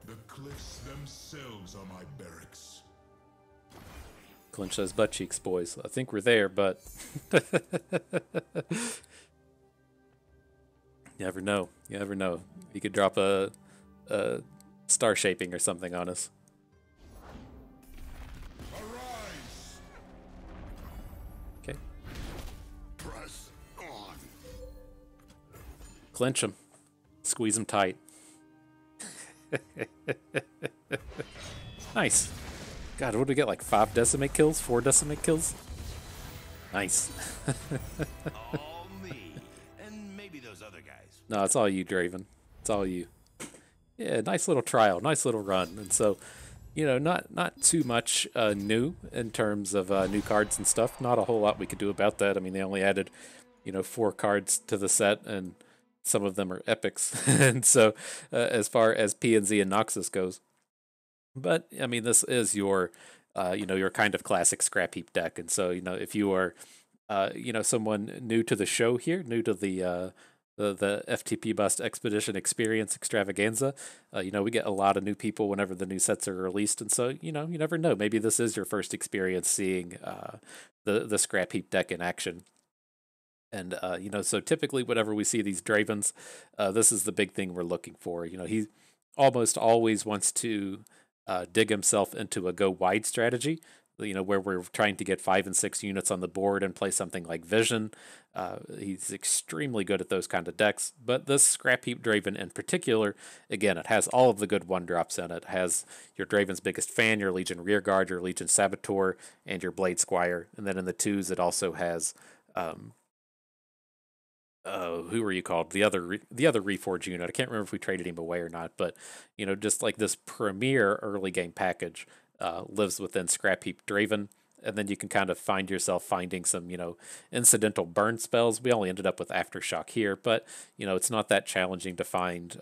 The cliffs themselves are my barracks. Clench those butt cheeks, boys. I think we're there, but you never know. You never know. You could drop a star shaping or something on us. Arise. Okay. Press on. Clench him. Squeeze him tight. Nice. God, what do we get? Like 5 decimate kills? 4 decimate kills? Nice. All me. And maybe those other guys. No, it's all you, Draven. It's all you. Yeah, nice little trial. Nice little run. And so, you know, not too much new in terms of new cards and stuff. Not a whole lot we could do about that. I mean, they only added, 4 cards to the set, and some of them are epics. And so, as far as PNZ and Noxus goes. But, I mean, this is your, your kind of classic Scrapheap deck. And so, if you are, someone new to the show here, new to the FTP Bust Expedition Experience Extravaganza, we get a lot of new people whenever the new sets are released. And so, you never know. Maybe this is your first experience seeing the Scrapheap deck in action. And, so typically whenever we see these Dravens, this is the big thing we're looking for. He almost always wants to dig himself into a go wide strategy, where we're trying to get 5 and 6 units on the board and play something like Vision. He's extremely good at those kind of decks, but this Scrapheap Draven in particular, again, it has all of the good 1-drops in it. It has your Draven's Biggest Fan, your Legion Rearguard, your Legion Saboteur, and your Blade Squire. And then in the 2s, it also has who were you called? The other Reforge unit. I can't remember if we traded him away or not, but just like this premier early game package lives within Scrapheap Draven, and then you can kind of find yourself finding some incidental burn spells. We only ended up with Aftershock here, but it's not that challenging to find.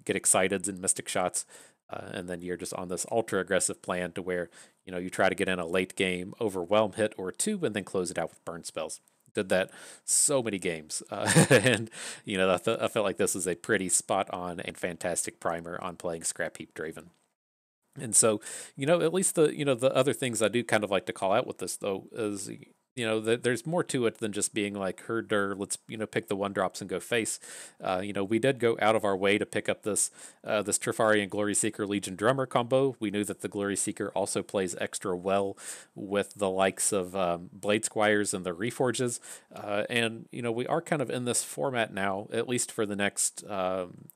Get Exciteds and Mystic Shots, and then you're just on this ultra aggressive plan to where you try to get in a late game overwhelm hit or two, and then close it out with burn spells. Did that so many games, and I felt like this was a pretty spot on and fantastic primer on playing Scrapheap Draven. And so, at least the other things I do kind of like to call out with this though is there's more to it than just being like herder. Let's pick the 1-drops and go face. We did go out of our way to pick up this Trifari and Glory Seeker Legion Drummer combo. We knew that the Glory Seeker also plays extra well with the likes of Blade Squires and the Reforges, and we are kind of in this format now, at least for the next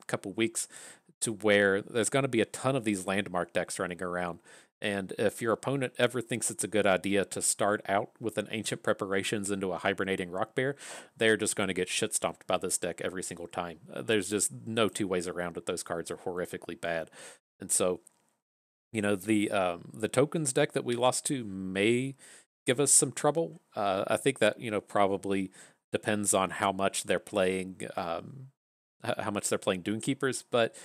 couple weeks, to where there's going to be a ton of these landmark decks running around. And if your opponent ever thinks it's a good idea to start out with an Ancient Preparations into a Hibernating Rock Bear, they're just going to get shit stomped by this deck every single time. There's just no two ways around it. Those cards are horrifically bad. And so, the tokens deck that we lost to may give us some trouble. I think that, probably depends on how much they're playing Dunekeepers, but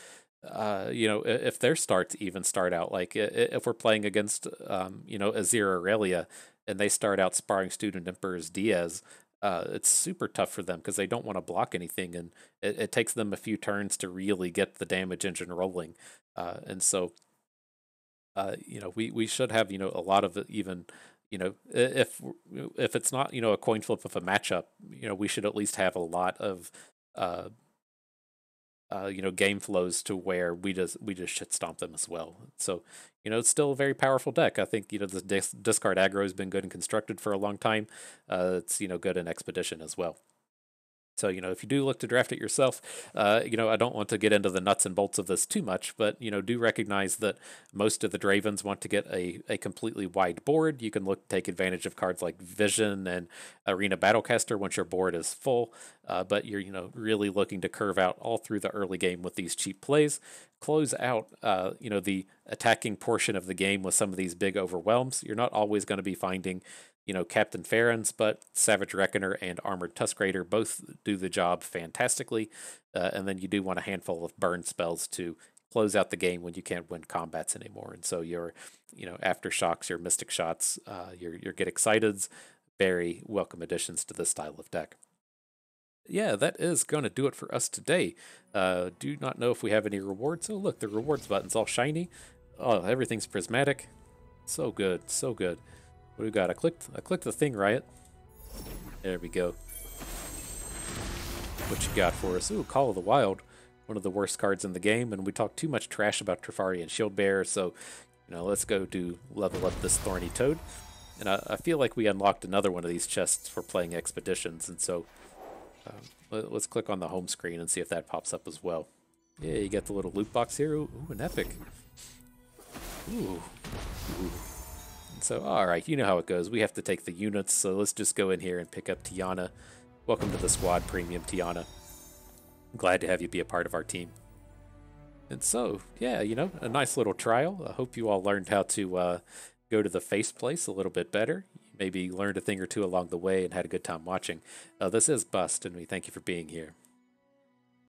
if their starts even start out like if we're playing against Azir Aurelia and they start out sparring Student Emperor's Diaz, it's super tough for them because they don't want to block anything, and it takes them a few turns to really get the damage engine rolling, and so we should have a lot of even if it's not a coin flip of a matchup, we should at least have a lot of game flows to where we just shit stomp them as well. So, it's still a very powerful deck. I think, the discard aggro has been good and constructed for a long time. It's, good in Expedition as well. So, if you do look to draft it yourself, I don't want to get into the nuts and bolts of this too much, but, do recognize that most of the Dravens want to get a completely wide board. You can take advantage of cards like Vision and Arena Battlecaster once your board is full, but you're, really looking to curve out all through the early game with these cheap plays, close out, the attacking portion of the game with some of these big overwhelms. You're not always going to be finding Captain Farron's, but Savage Reckoner and Armored Tusk Raider both do the job fantastically. And then you do want a handful of burn spells to close out the game when you can't win combats anymore. And so your, Aftershocks, your Mystic Shots, your Get Exciteds, very welcome additions to this style of deck. Yeah, that is going to do it for us today. Do not know if we have any rewards. Oh, look, the rewards button's all shiny. Oh, everything's prismatic. So good, so good. What do we got? I clicked the thing, Riot. There we go. What you got for us? Ooh, Call of the Wild. One of the worst cards in the game, and we talked too much trash about Trifari and Shield Bearer, so, let's go level up this Thorny Toad. And I feel like we unlocked another one of these chests for playing Expeditions, and so let's click on the home screen and see if that pops up as well. Yeah, you get the little loot box here. Ooh, an epic. Ooh. So, alright, you know how it goes. We have to take the units, so let's just go in here and pick up Tiana. Welcome to the squad, Premium Tiana. Glad to have you be a part of our team. And so, yeah, a nice little trial. I hope you all learned how to go to the face place a little bit better. Maybe learned a thing or two along the way and had a good time watching. This is Bust, and we thank you for being here.